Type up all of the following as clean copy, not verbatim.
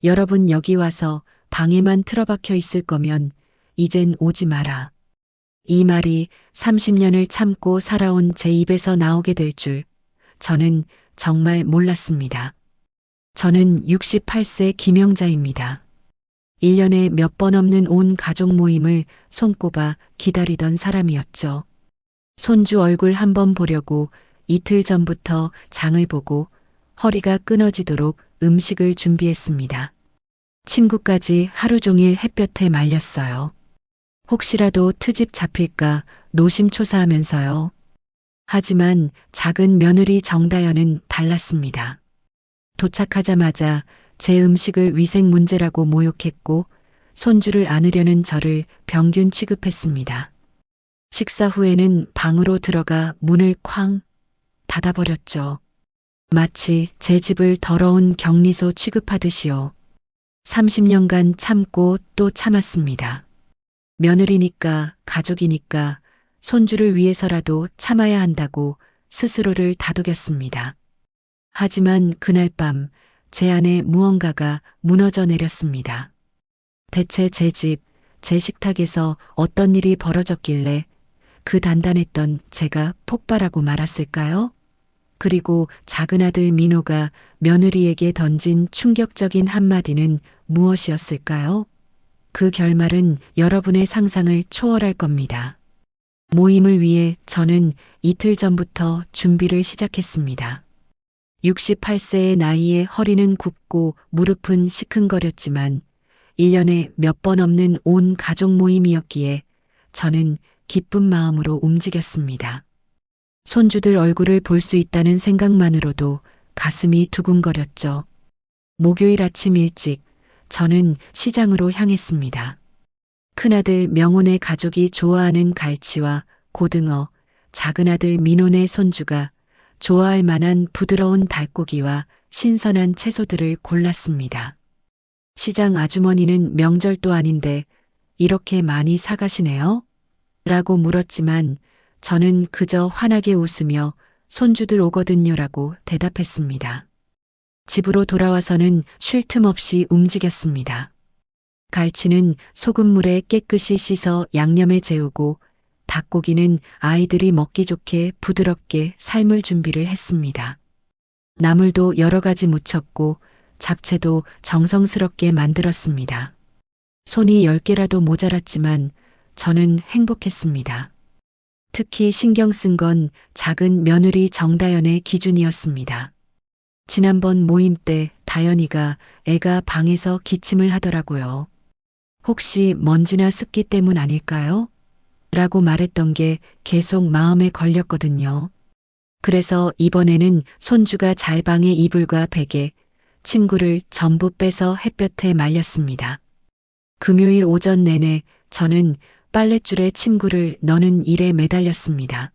여러분 여기 와서 방에만 틀어박혀 있을 거면 이젠 오지 마라. 이 말이 30년을 참고 살아온 제 입에서 나오게 될 줄 저는 정말 몰랐습니다. 저는 68세 김영자입니다. 1년에 몇 번 없는 온 가족 모임을 손꼽아 기다리던 사람이었죠. 손주 얼굴 한번 보려고 이틀 전부터 장을 보고 허리가 끊어지도록 음식을 준비했습니다. 침구까지 하루 종일 햇볕에 말렸어요. 혹시라도 트집 잡힐까 노심초사하면서요. 하지만 작은 며느리 정다연은 달랐습니다. 도착하자마자 제 음식을 위생 문제라고 모욕했고 손주를 안으려는 저를 병균 취급했습니다. 식사 후에는 방으로 들어가 문을 쾅 닫아버렸죠. 마치 제 집을 더러운 격리소 취급하듯이요. 30년간 참고 또 참았습니다. 며느리니까 가족이니까 손주를 위해서라도 참아야 한다고 스스로를 다독였습니다. 하지만 그날 밤 제 안에 무언가가 무너져 내렸습니다. 대체 제 집, 제 식탁에서 어떤 일이 벌어졌길래 그 단단했던 제가 폭발하고 말았을까요? 그리고 작은 아들 민호가 며느리에게 던진 충격적인 한마디는 무엇이었을까요? 그 결말은 여러분의 상상을 초월할 겁니다. 모임을 위해 저는 이틀 전부터 준비를 시작했습니다. 68세의 나이에 허리는 굽고 무릎은 시큰거렸지만 1년에 몇 번 없는 온 가족 모임이었기에 저는 기쁜 마음으로 움직였습니다. 손주들 얼굴을 볼 수 있다는 생각만으로도 가슴이 두근거렸죠. 목요일 아침 일찍 저는 시장으로 향했습니다. 큰아들 명훈의 가족이 좋아하는 갈치와 고등어, 작은아들 민훈의 손주가 좋아할 만한 부드러운 닭고기와 신선한 채소들을 골랐습니다. 시장 아주머니는 명절도 아닌데 이렇게 많이 사가시네요? 라고 물었지만 저는 그저 환하게 웃으며 손주들 오거든요라고 대답했습니다. 집으로 돌아와서는 쉴 틈 없이 움직였습니다. 갈치는 소금물에 깨끗이 씻어 양념에 재우고 닭고기는 아이들이 먹기 좋게 부드럽게 삶을 준비를 했습니다. 나물도 여러 가지 무쳤고 잡채도 정성스럽게 만들었습니다. 손이 10개라도 모자랐지만 저는 행복했습니다. 특히 신경 쓴 건 작은 며느리 정다연의 기준이었습니다. 지난번 모임 때 다연이가 애가 방에서 기침을 하더라고요. 혹시 먼지나 습기 때문 아닐까요? 라고 말했던 게 계속 마음에 걸렸거든요. 그래서 이번에는 손주가 잘 방의 이불과 베개, 침구를 전부 빼서 햇볕에 말렸습니다. 금요일 오전 내내 저는 빨랫줄에 침구를 넣는 일에 매달렸습니다.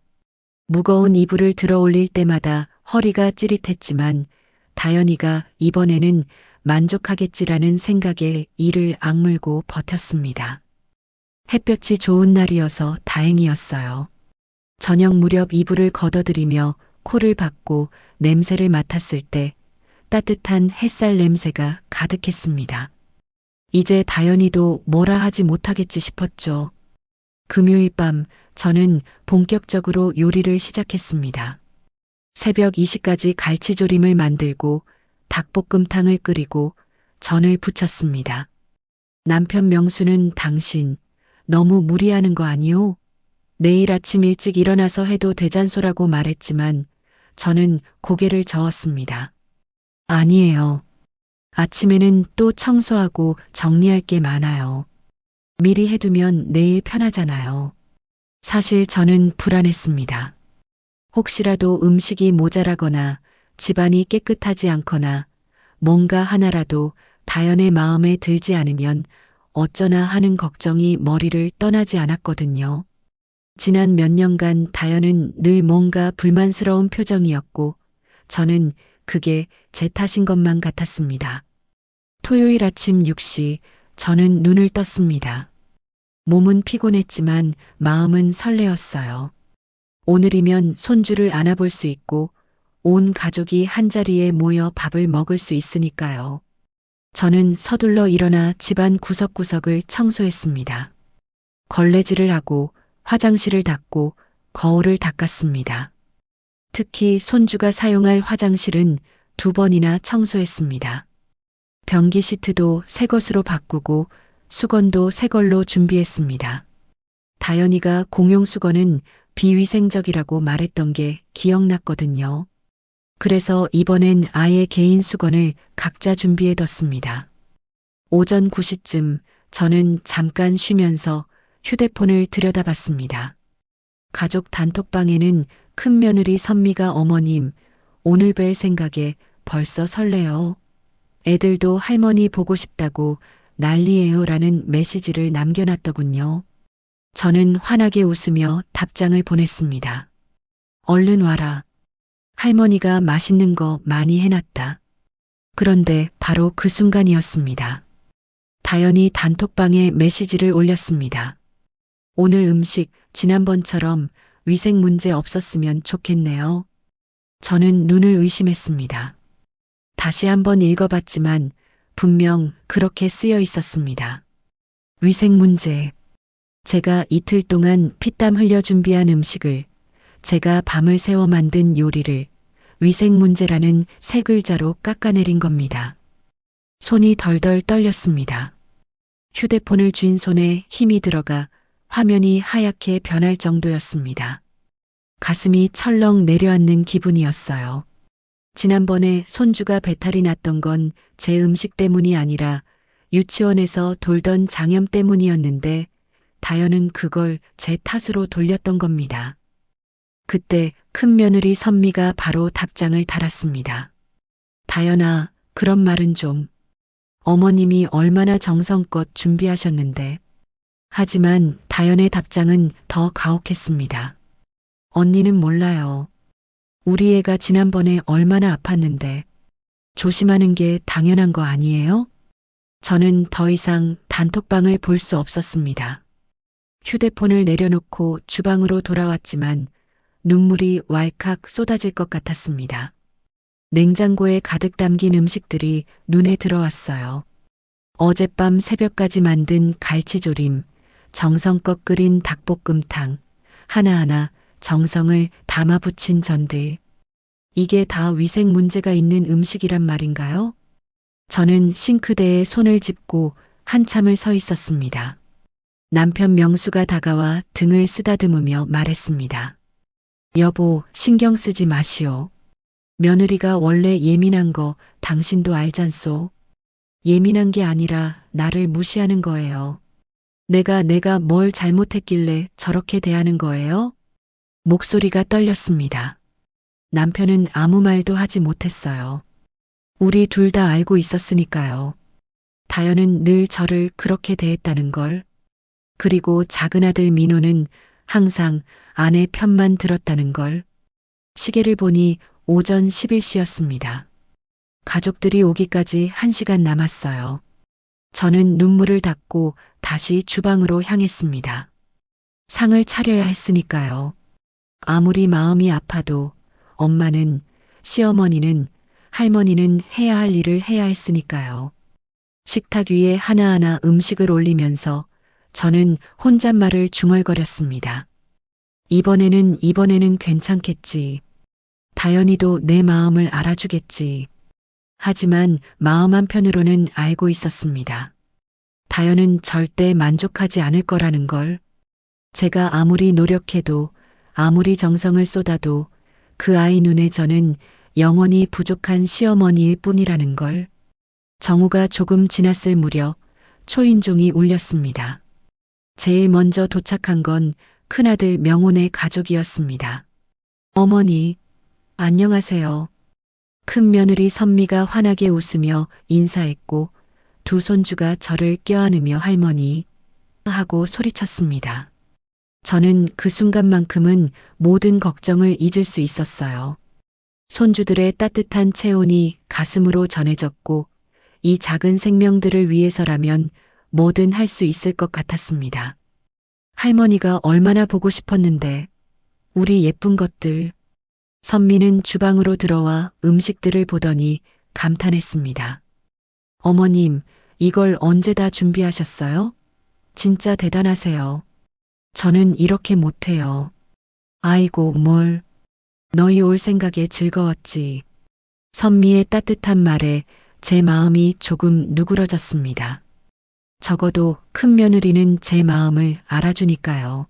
무거운 이불을 들어 올릴 때마다 허리가 찌릿했지만 다연이가 이번에는 만족하겠지라는 생각에 이를 악물고 버텼습니다. 햇볕이 좋은 날이어서 다행이었어요. 저녁 무렵 이불을 걷어들이며 코를 박고 냄새를 맡았을 때 따뜻한 햇살 냄새가 가득했습니다. 이제 다연이도 뭐라 하지 못하겠지 싶었죠. 금요일 밤 저는 본격적으로 요리를 시작했습니다. 새벽 2시까지 갈치조림을 만들고 닭볶음탕을 끓이고 전을 부쳤습니다. 남편 명수는 당신 너무 무리하는 거 아니오? 내일 아침 일찍 일어나서 해도 되잖소라고 말했지만 저는 고개를 저었습니다. 아니에요. 아침에는 또 청소하고 정리할 게 많아요. 미리 해두면 내일 편하잖아요. 사실 저는 불안했습니다. 혹시라도 음식이 모자라거나 집안이 깨끗하지 않거나 뭔가 하나라도 다연의 마음에 들지 않으면 어쩌나 하는 걱정이 머리를 떠나지 않았거든요. 지난 몇 년간 다연은 늘 뭔가 불만스러운 표정이었고 저는 그게 제 탓인 것만 같았습니다. 토요일 아침 6시 저는 눈을 떴습니다. 몸은 피곤했지만 마음은 설레었어요. 오늘이면 손주를 안아볼 수 있고 온 가족이 한자리에 모여 밥을 먹을 수 있으니까요. 저는 서둘러 일어나 집안 구석구석을 청소했습니다. 걸레질을 하고 화장실을 닦고 거울을 닦았습니다. 특히 손주가 사용할 화장실은 2번이나 청소했습니다. 변기 시트도 새 것으로 바꾸고 수건도 새 걸로 준비했습니다. 다연이가 공용 수건은 비위생적이라고 말했던 게 기억났거든요. 그래서 이번엔 아예 개인 수건을 각자 준비해뒀습니다. 오전 9시쯤 저는 잠깐 쉬면서 휴대폰을 들여다봤습니다. 가족 단톡방에는 큰며느리 선미가 어머님, 오늘 뵐 생각에 벌써 설레요. 애들도 할머니 보고 싶다고 난리예요 라는 메시지를 남겨놨더군요. 저는 환하게 웃으며 답장을 보냈습니다. 얼른 와라. 할머니가 맛있는 거 많이 해놨다. 그런데 바로 그 순간이었습니다. 다연이 단톡방에 메시지를 올렸습니다. 오늘 음식 지난번처럼 위생 문제 없었으면 좋겠네요. 저는 눈을 의심했습니다. 다시 한번 읽어봤지만 분명 그렇게 쓰여 있었습니다. 위생 문제. 제가 이틀 동안 피땀 흘려 준비한 음식을, 제가 밤을 새워 만든 요리를 위생 문제라는 세 글자로 깎아내린 겁니다. 손이 덜덜 떨렸습니다. 휴대폰을 쥔 손에 힘이 들어가 화면이 하얗게 변할 정도였습니다. 가슴이 철렁 내려앉는 기분이었어요. 지난번에 손주가 배탈이 났던 건 제 음식 때문이 아니라 유치원에서 돌던 장염 때문이었는데 다연은 그걸 제 탓으로 돌렸던 겁니다. 그때 큰며느리 선미가 바로 답장을 달았습니다. 다연아, 그런 말은 좀. 어머님이 얼마나 정성껏 준비하셨는데. 하지만 다연의 답장은 더 가혹했습니다. 언니는 몰라요. 우리 애가 지난번에 얼마나 아팠는데. 조심하는 게 당연한 거 아니에요? 저는 더 이상 단톡방을 볼 수 없었습니다. 휴대폰을 내려놓고 주방으로 돌아왔지만 눈물이 왈칵 쏟아질 것 같았습니다. 냉장고에 가득 담긴 음식들이 눈에 들어왔어요. 어젯밤 새벽까지 만든 갈치조림, 정성껏 끓인 닭볶음탕, 하나하나 정성을 담아 붙인 전들. 이게 다 위생 문제가 있는 음식이란 말인가요? 저는 싱크대에 손을 짚고 한참을 서 있었습니다. 남편 명수가 다가와 등을 쓰다듬으며 말했습니다. 여보, 신경 쓰지 마시오. 며느리가 원래 예민한 거 당신도 알잖소. 예민한 게 아니라 나를 무시하는 거예요. 내가 뭘 잘못했길래 저렇게 대하는 거예요? 목소리가 떨렸습니다. 남편은 아무 말도 하지 못했어요. 우리 둘 다 알고 있었으니까요. 다연은 늘 저를 그렇게 대했다는 걸. 그리고 작은 아들 민호는 항상 아내 편만 들었다는 걸. 시계를 보니 오전 11시였습니다. 가족들이 오기까지 1시간 남았어요. 저는 눈물을 닦고 다시 주방으로 향했습니다. 상을 차려야 했으니까요. 아무리 마음이 아파도 엄마는, 시어머니는, 할머니는 해야 할 일을 해야 했으니까요. 식탁 위에 하나하나 음식을 올리면서 저는 혼잣말을 중얼거렸습니다. 이번에는 괜찮겠지. 다연이도 내 마음을 알아주겠지. 하지만 마음 한편으로는 알고 있었습니다. 다연은 절대 만족하지 않을 거라는 걸. 제가 아무리 노력해도, 아무리 정성을 쏟아도 그 아이 눈에 저는 영원히 부족한 시어머니일 뿐이라는 걸. 정오가 조금 지났을 무렵 초인종이 울렸습니다. 제일 먼저 도착한 건 큰아들 명훈의 가족이었습니다. 어머니, 안녕하세요. 큰며느리 선미가 환하게 웃으며 인사했고 두 손주가 저를 껴안으며 할머니 하고 소리쳤습니다. 저는 그 순간만큼은 모든 걱정을 잊을 수 있었어요. 손주들의 따뜻한 체온이 가슴으로 전해졌고 이 작은 생명들을 위해서라면 뭐든 할 수 있을 것 같았습니다. 할머니가 얼마나 보고 싶었는데 우리 예쁜 것들. 선미는 주방으로 들어와 음식들을 보더니 감탄했습니다. 어머님, 이걸 언제 다 준비하셨어요? 진짜 대단하세요. 저는 이렇게 못해요. 아이고, 뭘. 너희 올 생각에 즐거웠지. 선미의 따뜻한 말에 제 마음이 조금 누그러졌습니다. 적어도 큰 며느리는 제 마음을 알아주니까요.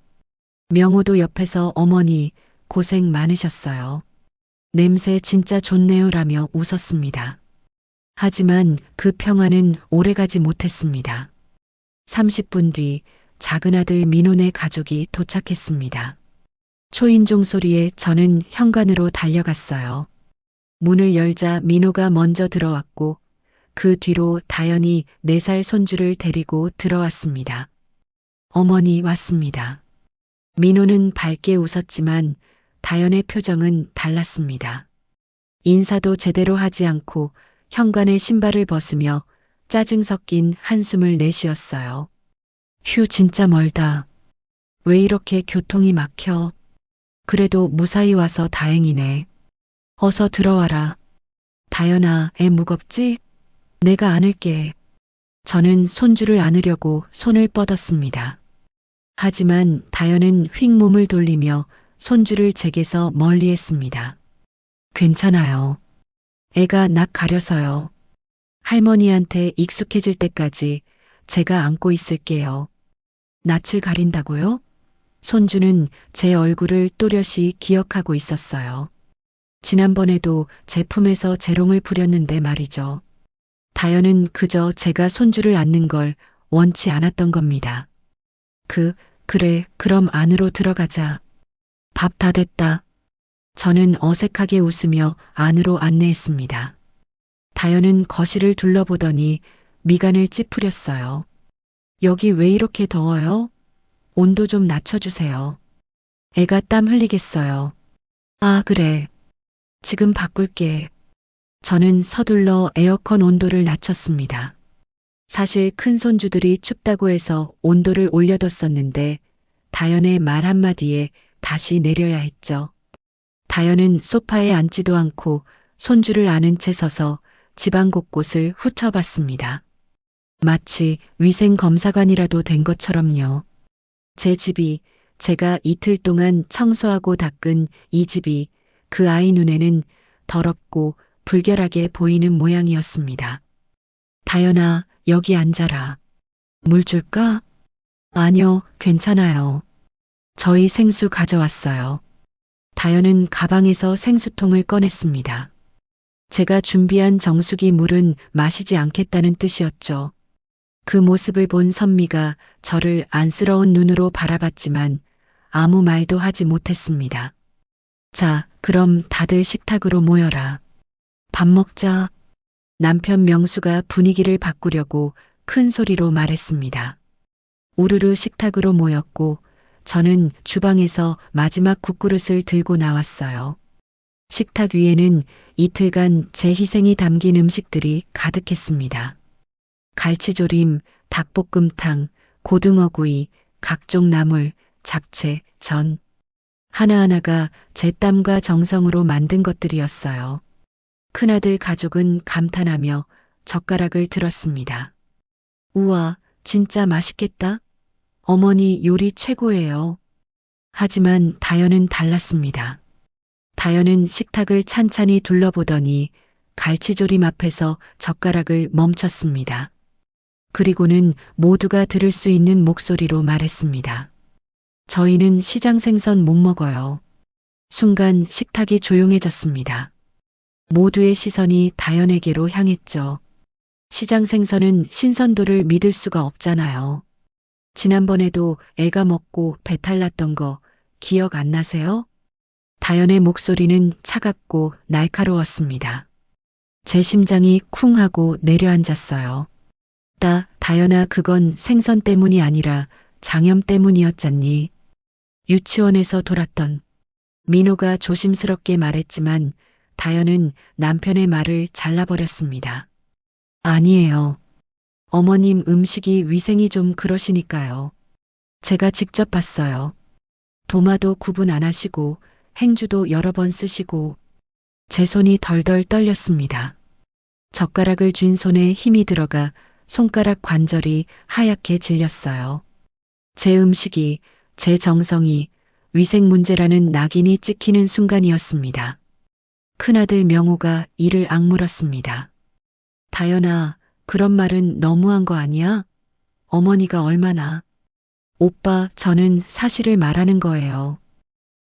명호도 옆에서 어머니 고생 많으셨어요. 냄새 진짜 좋네요라며 웃었습니다. 하지만 그 평화는 오래가지 못했습니다. 30분 뒤 작은 아들 민호네 가족이 도착했습니다. 초인종 소리에 저는 현관으로 달려갔어요. 문을 열자 민호가 먼저 들어왔고 그 뒤로 다연이 4살 손주를 데리고 들어왔습니다. 어머니 왔습니다. 민호는 밝게 웃었지만 다연의 표정은 달랐습니다. 인사도 제대로 하지 않고 현관에 신발을 벗으며 짜증 섞인 한숨을 내쉬었어요. 휴, 진짜 멀다. 왜 이렇게 교통이 막혀? 그래도 무사히 와서 다행이네. 어서 들어와라. 다연아, 애 무겁지? 내가 안을게. 저는 손주를 안으려고 손을 뻗었습니다. 하지만 다연은 휙 몸을 돌리며 손주를 제게서 멀리했습니다. 괜찮아요. 애가 낯 가려서요. 할머니한테 익숙해질 때까지 제가 안고 있을게요. 낯을 가린다고요? 손주는 제 얼굴을 또렷이 기억하고 있었어요. 지난번에도 제 품에서 재롱을 부렸는데 말이죠. 다연은 그저 제가 손주를 안는 걸 원치 않았던 겁니다. 그래, 그럼 안으로 들어가자. 밥 다 됐다. 저는 어색하게 웃으며 안으로 안내했습니다. 다연은 거실을 둘러보더니 미간을 찌푸렸어요. 여기 왜 이렇게 더워요? 온도 좀 낮춰주세요. 애가 땀 흘리겠어요. 아, 그래. 지금 바꿀게. 저는 서둘러 에어컨 온도를 낮췄습니다. 사실 큰 손주들이 춥다고 해서 온도를 올려뒀었는데 다연의 말 한마디에 다시 내려야 했죠. 다연은 소파에 앉지도 않고 손주를 안은 채 서서 집안 곳곳을 훑어봤습니다. 마치 위생검사관이라도 된 것처럼요. 제 집이, 제가 이틀 동안 청소하고 닦은 이 집이 그 아이 눈에는 더럽고 불결하게 보이는 모양이었습니다. 다연아, 여기 앉아라. 물 줄까? 아니요, 괜찮아요. 저희 생수 가져왔어요. 다연은 가방에서 생수통을 꺼냈습니다. 제가 준비한 정수기 물은 마시지 않겠다는 뜻이었죠. 그 모습을 본 선미가 저를 안쓰러운 눈으로 바라봤지만 아무 말도 하지 못했습니다. 자, 그럼 다들 식탁으로 모여라. 밥 먹자. 남편 명수가 분위기를 바꾸려고 큰 소리로 말했습니다. 우르르 식탁으로 모였고 저는 주방에서 마지막 국그릇을 들고 나왔어요. 식탁 위에는 이틀간 제 희생이 담긴 음식들이 가득했습니다. 갈치조림, 닭볶음탕, 고등어구이, 각종 나물, 잡채, 전. 하나하나가 제 땀과 정성으로 만든 것들이었어요. 큰아들 가족은 감탄하며 젓가락을 들었습니다. 우와, 진짜 맛있겠다. 어머니 요리 최고예요. 하지만 다연은 달랐습니다. 다연은 식탁을 찬찬히 둘러보더니 갈치조림 앞에서 젓가락을 멈췄습니다. 그리고는 모두가 들을 수 있는 목소리로 말했습니다. 저희는 시장 생선 못 먹어요. 순간 식탁이 조용해졌습니다. 모두의 시선이 다연에게로 향했죠. 시장 생선은 신선도를 믿을 수가 없잖아요. 지난번에도 애가 먹고 배탈 났던 거 기억 안 나세요? 다연의 목소리는 차갑고 날카로웠습니다. 제 심장이 쿵 하고 내려앉았어요. 다연아, 그건 생선 때문이 아니라 장염 때문이었잖니. 유치원에서 돌았던. 민호가 조심스럽게 말했지만 다연은 남편의 말을 잘라버렸습니다. 아니에요. 어머님 음식이 위생이 좀 그러시니까요. 제가 직접 봤어요. 도마도 구분 안 하시고 행주도 여러 번 쓰시고 제 손이 덜덜 떨렸습니다. 젓가락을 쥔 손에 힘이 들어가 손가락 관절이 하얗게 질렸어요. 제 음식이, 제 정성이 위생 문제라는 낙인이 찍히는 순간이었습니다. 큰아들 명호가 이를 악물었습니다. 다연아, 그런 말은 너무한 거 아니야? 어머니가 얼마나. 오빠, 저는 사실을 말하는 거예요.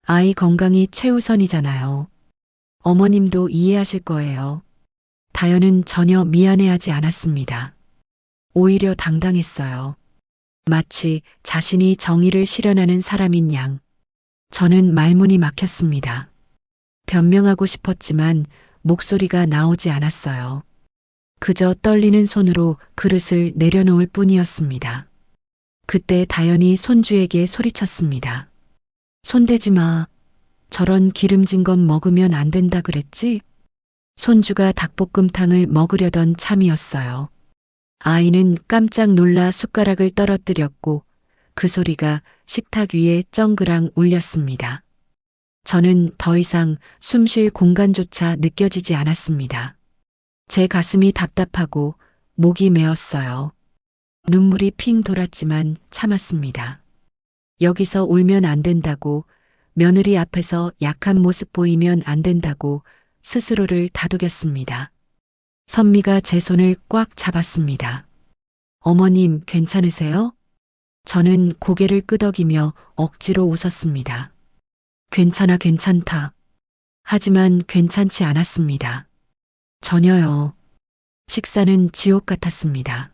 아이 건강이 최우선이잖아요. 어머님도 이해하실 거예요. 다연은 전혀 미안해하지 않았습니다. 오히려 당당했어요. 마치 자신이 정의를 실현하는 사람인 양. 저는 말문이 막혔습니다. 변명하고 싶었지만 목소리가 나오지 않았어요. 그저 떨리는 손으로 그릇을 내려놓을 뿐이었습니다. 그때 다연이 손주에게 소리쳤습니다. 손대지 마. 저런 기름진 건 먹으면 안 된다 그랬지? 손주가 닭볶음탕을 먹으려던 참이었어요. 아이는 깜짝 놀라 숟가락을 떨어뜨렸고 그 소리가 식탁 위에 쩡그랑 울렸습니다. 저는 더 이상 숨쉴 공간조차 느껴지지 않았습니다. 제 가슴이 답답하고 목이 메었어요. 눈물이 핑 돌았지만 참았습니다. 여기서 울면 안 된다고, 며느리 앞에서 약한 모습 보이면 안 된다고 스스로를 다독였습니다. 선미가 제 손을 꽉 잡았습니다. 어머님, 괜찮으세요? 저는 고개를 끄덕이며 억지로 웃었습니다. 괜찮아, 괜찮다. 하지만 괜찮지 않았습니다. 전혀요. 식사는 지옥 같았습니다.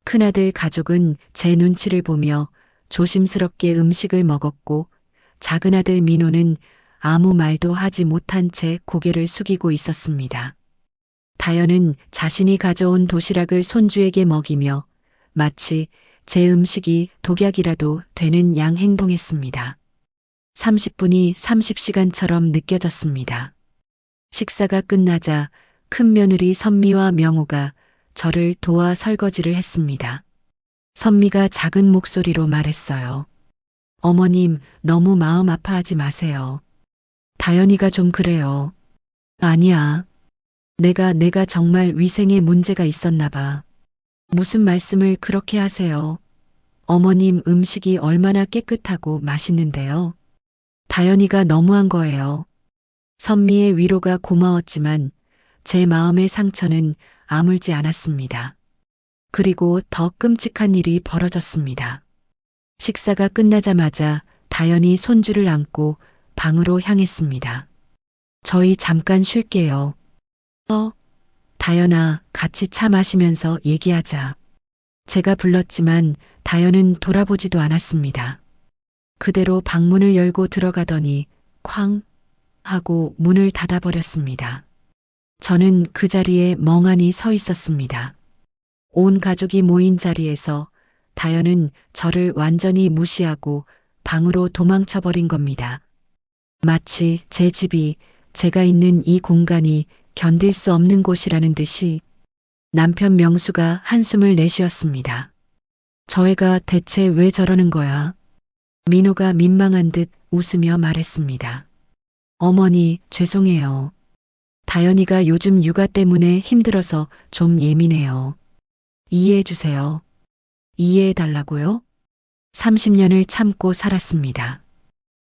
큰아들 가족은 제 눈치를 보며 조심스럽게 음식을 먹었고 작은아들 민호는 아무 말도 하지 못한 채 고개를 숙이고 있었습니다. 다연은 자신이 가져온 도시락을 손주에게 먹이며 마치 제 음식이 독약이라도 되는 양 행동했습니다. 30분이 30시간처럼 느껴졌습니다. 식사가 끝나자 큰며느리 선미와 명호가 저를 도와 설거지를 했습니다. 선미가 작은 목소리로 말했어요. 어머님, 너무 마음 아파하지 마세요. 다연이가 좀 그래요. 아니야. 내가 정말 위생에 문제가 있었나 봐. 무슨 말씀을 그렇게 하세요? 어머님 음식이 얼마나 깨끗하고 맛있는데요. 다연이가 너무한 거예요. 선미의 위로가 고마웠지만 제 마음의 상처는 아물지 않았습니다. 그리고 더 끔찍한 일이 벌어졌습니다. 식사가 끝나자마자 다연이 손주를 안고 방으로 향했습니다. 저희 잠깐 쉴게요. 다연아, 같이 차 마시면서 얘기하자. 제가 불렀지만 다연은 돌아보지도 않았습니다. 그대로 방문을 열고 들어가더니 쾅 하고 문을 닫아버렸습니다. 저는 그 자리에 멍하니 서 있었습니다. 온 가족이 모인 자리에서 다연은 저를 완전히 무시하고 방으로 도망쳐버린 겁니다. 마치 제 집이, 제가 있는 이 공간이 견딜 수 없는 곳이라는 듯이. 남편 명수가 한숨을 내쉬었습니다. 저 애가 대체 왜 저러는 거야? 민호가 민망한 듯 웃으며 말했습니다. 어머니, 죄송해요. 다연이가 요즘 육아 때문에 힘들어서 좀 예민해요. 이해해 주세요. 이해해 달라고요? 30년을 참고 살았습니다.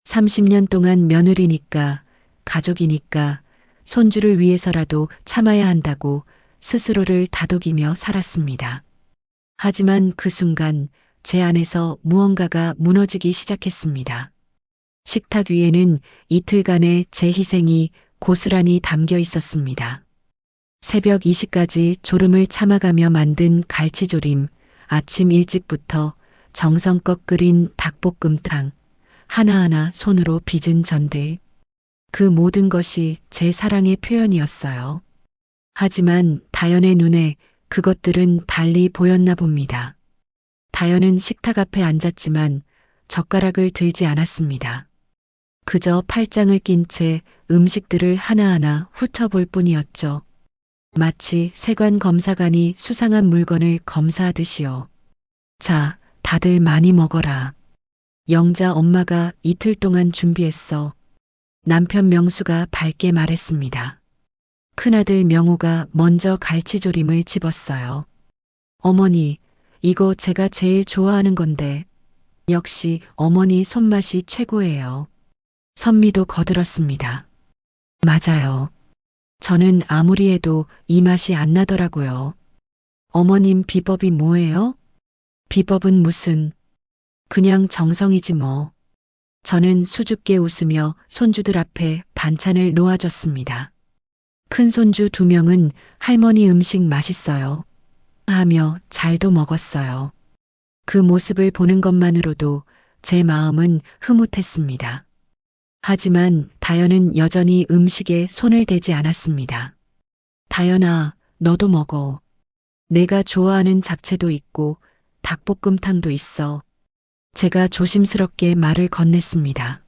30년 동안 며느리니까, 가족이니까, 손주를 위해서라도 참아야 한다고 스스로를 다독이며 살았습니다. 하지만 그 순간 제 안에서 무언가가 무너지기 시작했습니다. 식탁 위에는 이틀간의 제 희생이 고스란히 담겨 있었습니다. 새벽 2시까지 졸음을 참아가며 만든 갈치조림, 아침 일찍부터 정성껏 끓인 닭볶음탕, 하나하나 손으로 빚은 전들. 그 모든 것이 제 사랑의 표현이었어요. 하지만 다연의 눈에 그것들은 달리 보였나 봅니다. 다연은 식탁 앞에 앉았지만 젓가락을 들지 않았습니다. 그저 팔짱을 낀 채 음식들을 하나하나 훑어볼 뿐이었죠. 마치 세관 검사관이 수상한 물건을 검사하듯이요. 자, 다들 많이 먹어라. 영자 엄마가 이틀 동안 준비했어. 남편 명수가 밝게 말했습니다. 큰아들 명호가 먼저 갈치조림을 집었어요. 어머니, 이거 제가 제일 좋아하는 건데. 역시 어머니 손맛이 최고예요. 선미도 거들었습니다. 맞아요. 저는 아무리 해도 이 맛이 안 나더라고요. 어머님 비법이 뭐예요? 비법은 무슨, 그냥 정성이지 뭐. 저는 수줍게 웃으며 손주들 앞에 반찬을 놓아줬습니다. 큰 손주 2명은 할머니 음식 맛있어요 하며 잘도 먹었어요. 그 모습을 보는 것만으로도 제 마음은 흐뭇했습니다. 하지만 다연은 여전히 음식에 손을 대지 않았습니다. 다연아, 너도 먹어. 내가 좋아하는 잡채도 있고 닭볶음탕도 있어. 제가 조심스럽게 말을 건넸습니다.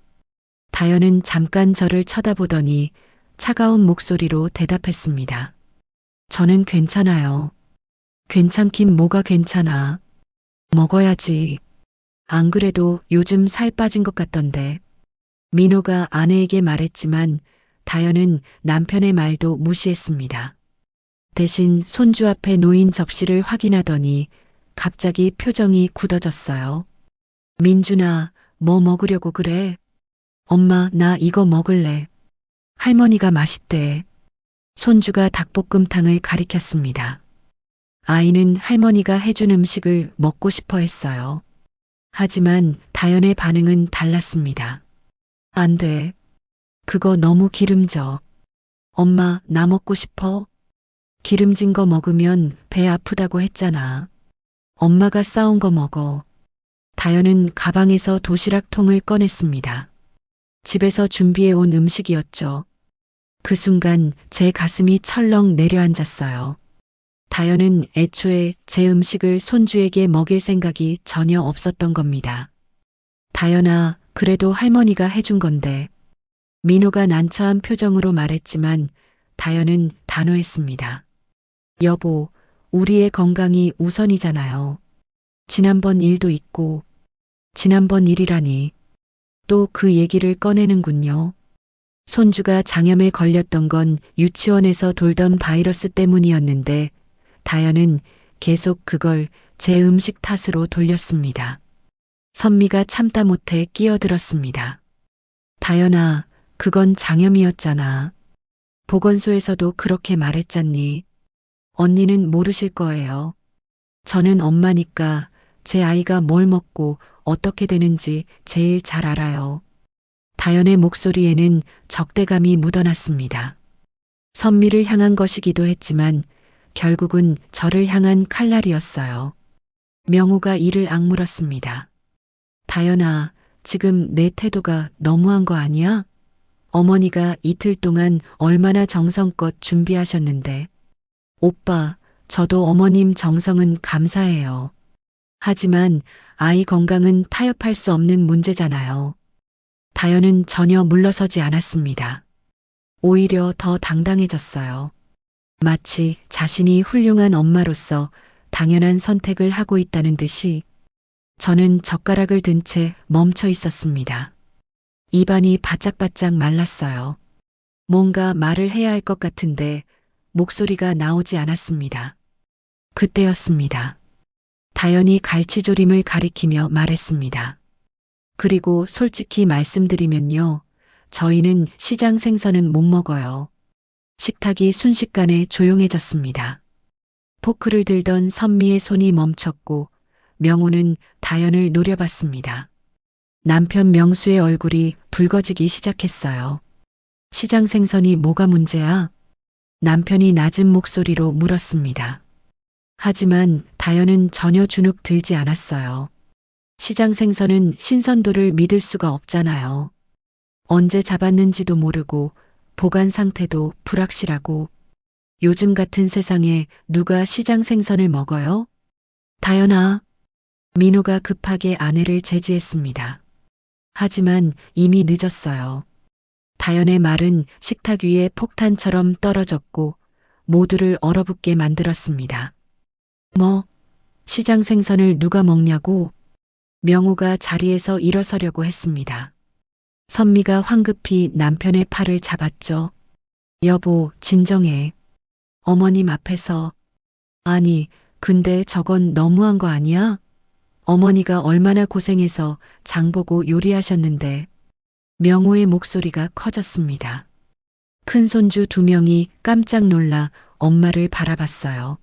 다연은 잠깐 저를 쳐다보더니 차가운 목소리로 대답했습니다. 저는 괜찮아요. 괜찮긴 뭐가 괜찮아. 먹어야지. 안 그래도 요즘 살 빠진 것 같던데. 민호가 아내에게 말했지만 다연은 남편의 말도 무시했습니다. 대신 손주 앞에 놓인 접시를 확인하더니 갑자기 표정이 굳어졌어요. 민준아, 뭐 먹으려고 그래? 엄마, 나 이거 먹을래. 할머니가 맛있대. 손주가 닭볶음탕을 가리켰습니다. 아이는 할머니가 해준 음식을 먹고 싶어 했어요. 하지만 다연의 반응은 달랐습니다. 안 돼. 그거 너무 기름져. 엄마, 나 먹고 싶어. 기름진 거 먹으면 배 아프다고 했잖아. 엄마가 싸운 거 먹어. 다연은 가방에서 도시락통을 꺼냈습니다. 집에서 준비해 온 음식이었죠. 그 순간 제 가슴이 철렁 내려앉았어요. 다연은 애초에 제 음식을 손주에게 먹일 생각이 전혀 없었던 겁니다. 다연아, 그래도 할머니가 해준 건데. 민호가 난처한 표정으로 말했지만 다연은 단호했습니다. 여보, 우리의 건강이 우선이잖아요. 지난번 일도 있고. 지난번 일이라니. 또 그 얘기를 꺼내는군요. 손주가 장염에 걸렸던 건 유치원에서 돌던 바이러스 때문이었는데 다연은 계속 그걸 제 음식 탓으로 돌렸습니다. 선미가 참다 못해 끼어들었습니다. 다연아, 그건 장염이었잖아. 보건소에서도 그렇게 말했잖니. 언니는 모르실 거예요. 저는 엄마니까 제 아이가 뭘 먹고 어떻게 되는지 제일 잘 알아요. 다연의 목소리에는 적대감이 묻어났습니다. 선미를 향한 것이기도 했지만 결국은 저를 향한 칼날이었어요. 명호가 이를 악물었습니다. 다연아, 지금 내 태도가 너무한 거 아니야? 어머니가 이틀 동안 얼마나 정성껏 준비하셨는데. 오빠, 저도 어머님 정성은 감사해요. 하지만 아이 건강은 타협할 수 없는 문제잖아요. 다연은 전혀 물러서지 않았습니다. 오히려 더 당당해졌어요. 마치 자신이 훌륭한 엄마로서 당연한 선택을 하고 있다는 듯이. 저는 젓가락을 든 채 멈춰 있었습니다. 입안이 바짝바짝 말랐어요. 뭔가 말을 해야 할 것 같은데 목소리가 나오지 않았습니다. 그때였습니다. 다연이 갈치조림을 가리키며 말했습니다. 그리고 솔직히 말씀드리면요. 저희는 시장 생선은 못 먹어요. 식탁이 순식간에 조용해졌습니다. 포크를 들던 선미의 손이 멈췄고 명호는 다연을 노려봤습니다. 남편 명수의 얼굴이 붉어지기 시작했어요. 시장 생선이 뭐가 문제야? 남편이 낮은 목소리로 물었습니다. 하지만 다연은 전혀 주눅 들지 않았어요. 시장 생선은 신선도를 믿을 수가 없잖아요. 언제 잡았는지도 모르고 보관 상태도 불확실하고. 요즘 같은 세상에 누가 시장 생선을 먹어요? 다연아. 민호가 급하게 아내를 제지했습니다. 하지만 이미 늦었어요. 다연의 말은 식탁 위에 폭탄처럼 떨어졌고 모두를 얼어붙게 만들었습니다. 뭐? 시장 생선을 누가 먹냐고? 명호가 자리에서 일어서려고 했습니다. 선미가 황급히 남편의 팔을 잡았죠. 여보, 진정해. 어머님 앞에서. 아니, 근데 저건 너무한 거 아니야? 어머니가 얼마나 고생해서 장보고 요리하셨는데. 명호의 목소리가 커졌습니다. 큰손주 2명이 깜짝 놀라 엄마를 바라봤어요.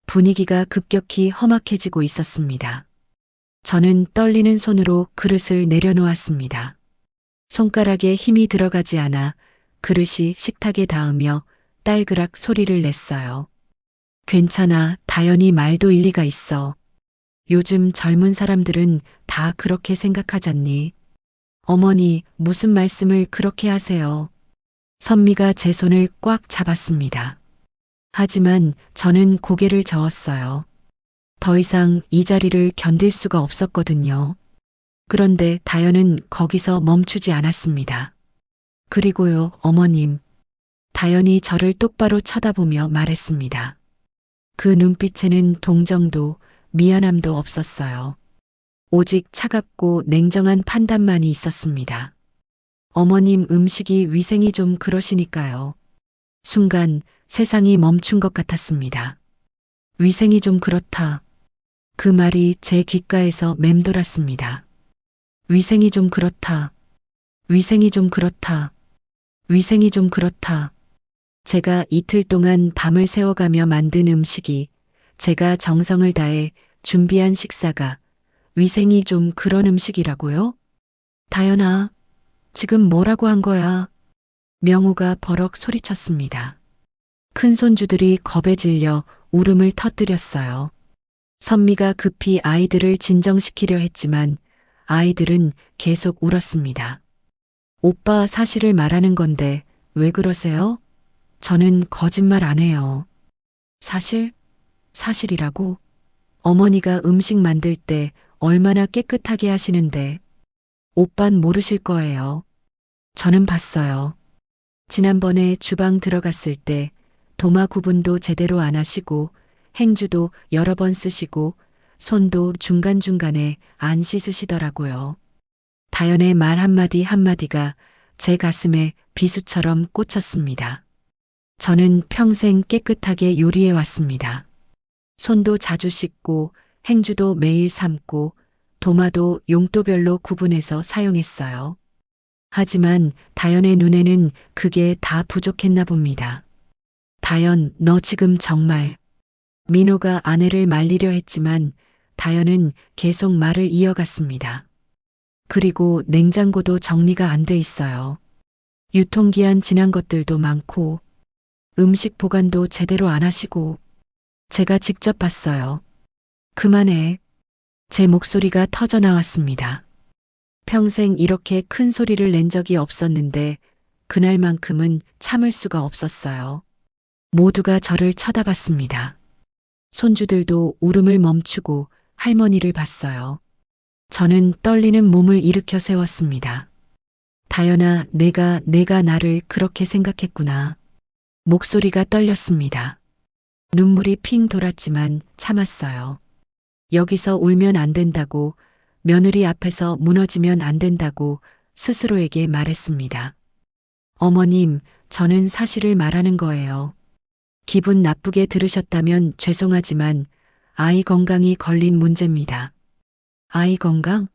분위기가 급격히 험악해지고 있었습니다. 저는 떨리는 손으로 그릇을 내려놓았습니다. 손가락에 힘이 들어가지 않아 그릇이 식탁에 닿으며 딸그락 소리를 냈어요. 괜찮아, 다연이 말도 일리가 있어. 요즘 젊은 사람들은 다 그렇게 생각하잖니. 어머니, 무슨 말씀을 그렇게 하세요? 선미가 제 손을 꽉 잡았습니다. 하지만 저는 고개를 저었어요. 더 이상 이 자리를 견딜 수가 없었거든요. 그런데 다연은 거기서 멈추지 않았습니다. 그리고요, 어머님. 다연이 저를 똑바로 쳐다보며 말했습니다. 그 눈빛에는 동정도 미안함도 없었어요. 오직 차갑고 냉정한 판단만이 있었습니다. 어머님, 음식이 위생이 좀 그러시니까요. 순간 세상이 멈춘 것 같았습니다. 위생이 좀 그렇다. 그 말이 제 귓가에서 맴돌았습니다. 위생이 좀 그렇다. 위생이 좀 그렇다. 위생이 좀 그렇다. 제가 이틀 동안 밤을 새워가며 만든 음식이, 제가 정성을 다해 준비한 식사가 위생이 좀 그런 음식이라고요? 다연아, 지금 뭐라고 한 거야? 명호가 버럭 소리쳤습니다. 큰 손주들이 겁에 질려 울음을 터뜨렸어요. 선미가 급히 아이들을 진정시키려 했지만 아이들은 계속 울었습니다. 오빠, 사실을 말하는 건데 왜 그러세요? 저는 거짓말 안 해요. 사실? 사실이라고? 어머니가 음식 만들 때 얼마나 깨끗하게 하시는데. 오빤 모르실 거예요. 저는 봤어요. 지난번에 주방 들어갔을 때 도마 구분도 제대로 안 하시고 행주도 여러 번 쓰시고 손도 중간중간에 안 씻으시더라고요. 다연의 말 한마디 한마디가 제 가슴에 비수처럼 꽂혔습니다. 저는 평생 깨끗하게 요리해 왔습니다. 손도 자주 씻고 행주도 매일 삶고 도마도 용도별로 구분해서 사용했어요. 하지만 다연의 눈에는 그게 다 부족했나 봅니다. 다연, 너 지금 정말. 민호가 아내를 말리려 했지만 다연은 계속 말을 이어갔습니다. 그리고 냉장고도 정리가 안 돼 있어요. 유통기한 지난 것들도 많고 음식 보관도 제대로 안 하시고. 제가 직접 봤어요. 그만해. 제 목소리가 터져 나왔습니다. 평생 이렇게 큰 소리를 낸 적이 없었는데 그날만큼은 참을 수가 없었어요. 모두가 저를 쳐다봤습니다. 손주들도 울음을 멈추고 할머니를 봤어요. 저는 떨리는 몸을 일으켜 세웠습니다. 다연아, 내가 나를 그렇게 생각했구나. 목소리가 떨렸습니다. 눈물이 핑 돌았지만 참았어요. 여기서 울면 안 된다고, 며느리 앞에서 무너지면 안 된다고 스스로에게 말했습니다. 어머님, 저는 사실을 말하는 거예요. 기분 나쁘게 들으셨다면 죄송하지만 아이 건강이 걸린 문제입니다. 아이 건강?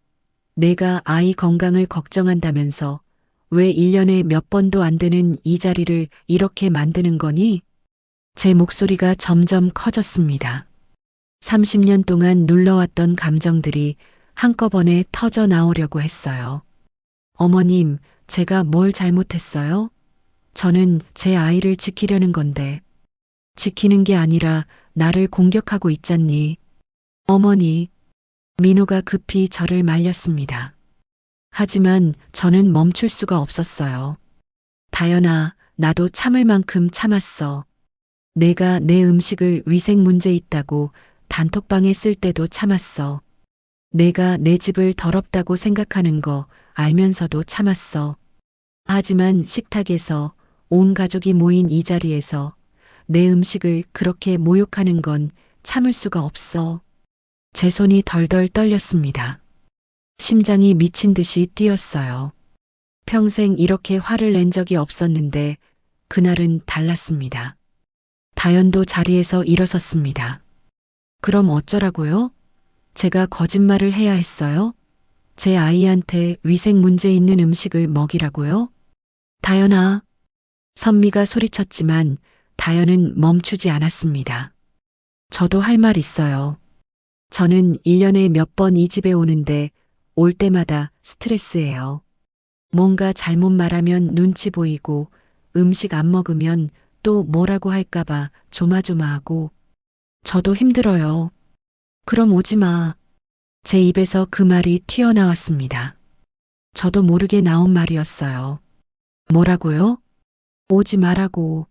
내가 아이 건강을 걱정한다면서 왜 1년에 몇 번도 안 되는 이 자리를 이렇게 만드는 거니? 제 목소리가 점점 커졌습니다. 30년 동안 눌러왔던 감정들이 한꺼번에 터져 나오려고 했어요. 어머님, 제가 뭘 잘못했어요? 저는 제 아이를 지키려는 건데. 지키는 게 아니라 나를 공격하고 있잖니. 어머니. 민호가 급히 저를 말렸습니다. 하지만 저는 멈출 수가 없었어요. 다연아, 나도 참을 만큼 참았어. 내가 내 음식을 위생 문제 있다고 단톡방에 쓸 때도 참았어. 내가 내 집을 더럽다고 생각하는 거 알면서도 참았어. 하지만 식탁에서 온 가족이 모인 이 자리에서 내 음식을 그렇게 모욕하는 건 참을 수가 없어. 제 손이 덜덜 떨렸습니다. 심장이 미친 듯이 뛰었어요. 평생 이렇게 화를 낸 적이 없었는데 그날은 달랐습니다. 다연도 자리에서 일어섰습니다. 그럼 어쩌라고요? 제가 거짓말을 해야 했어요? 제 아이한테 위생 문제 있는 음식을 먹이라고요? 다연아. 선미가 소리쳤지만 다연은 멈추지 않았습니다. 저도 할 말 있어요. 저는 1년에 몇 번 이 집에 오는데 올 때마다 스트레스예요. 뭔가 잘못 말하면 눈치 보이고 음식 안 먹으면 또 뭐라고 할까봐 조마조마하고 저도 힘들어요. 그럼 오지 마. 제 입에서 그 말이 튀어나왔습니다. 저도 모르게 나온 말이었어요. 뭐라고요? 오지 말라고.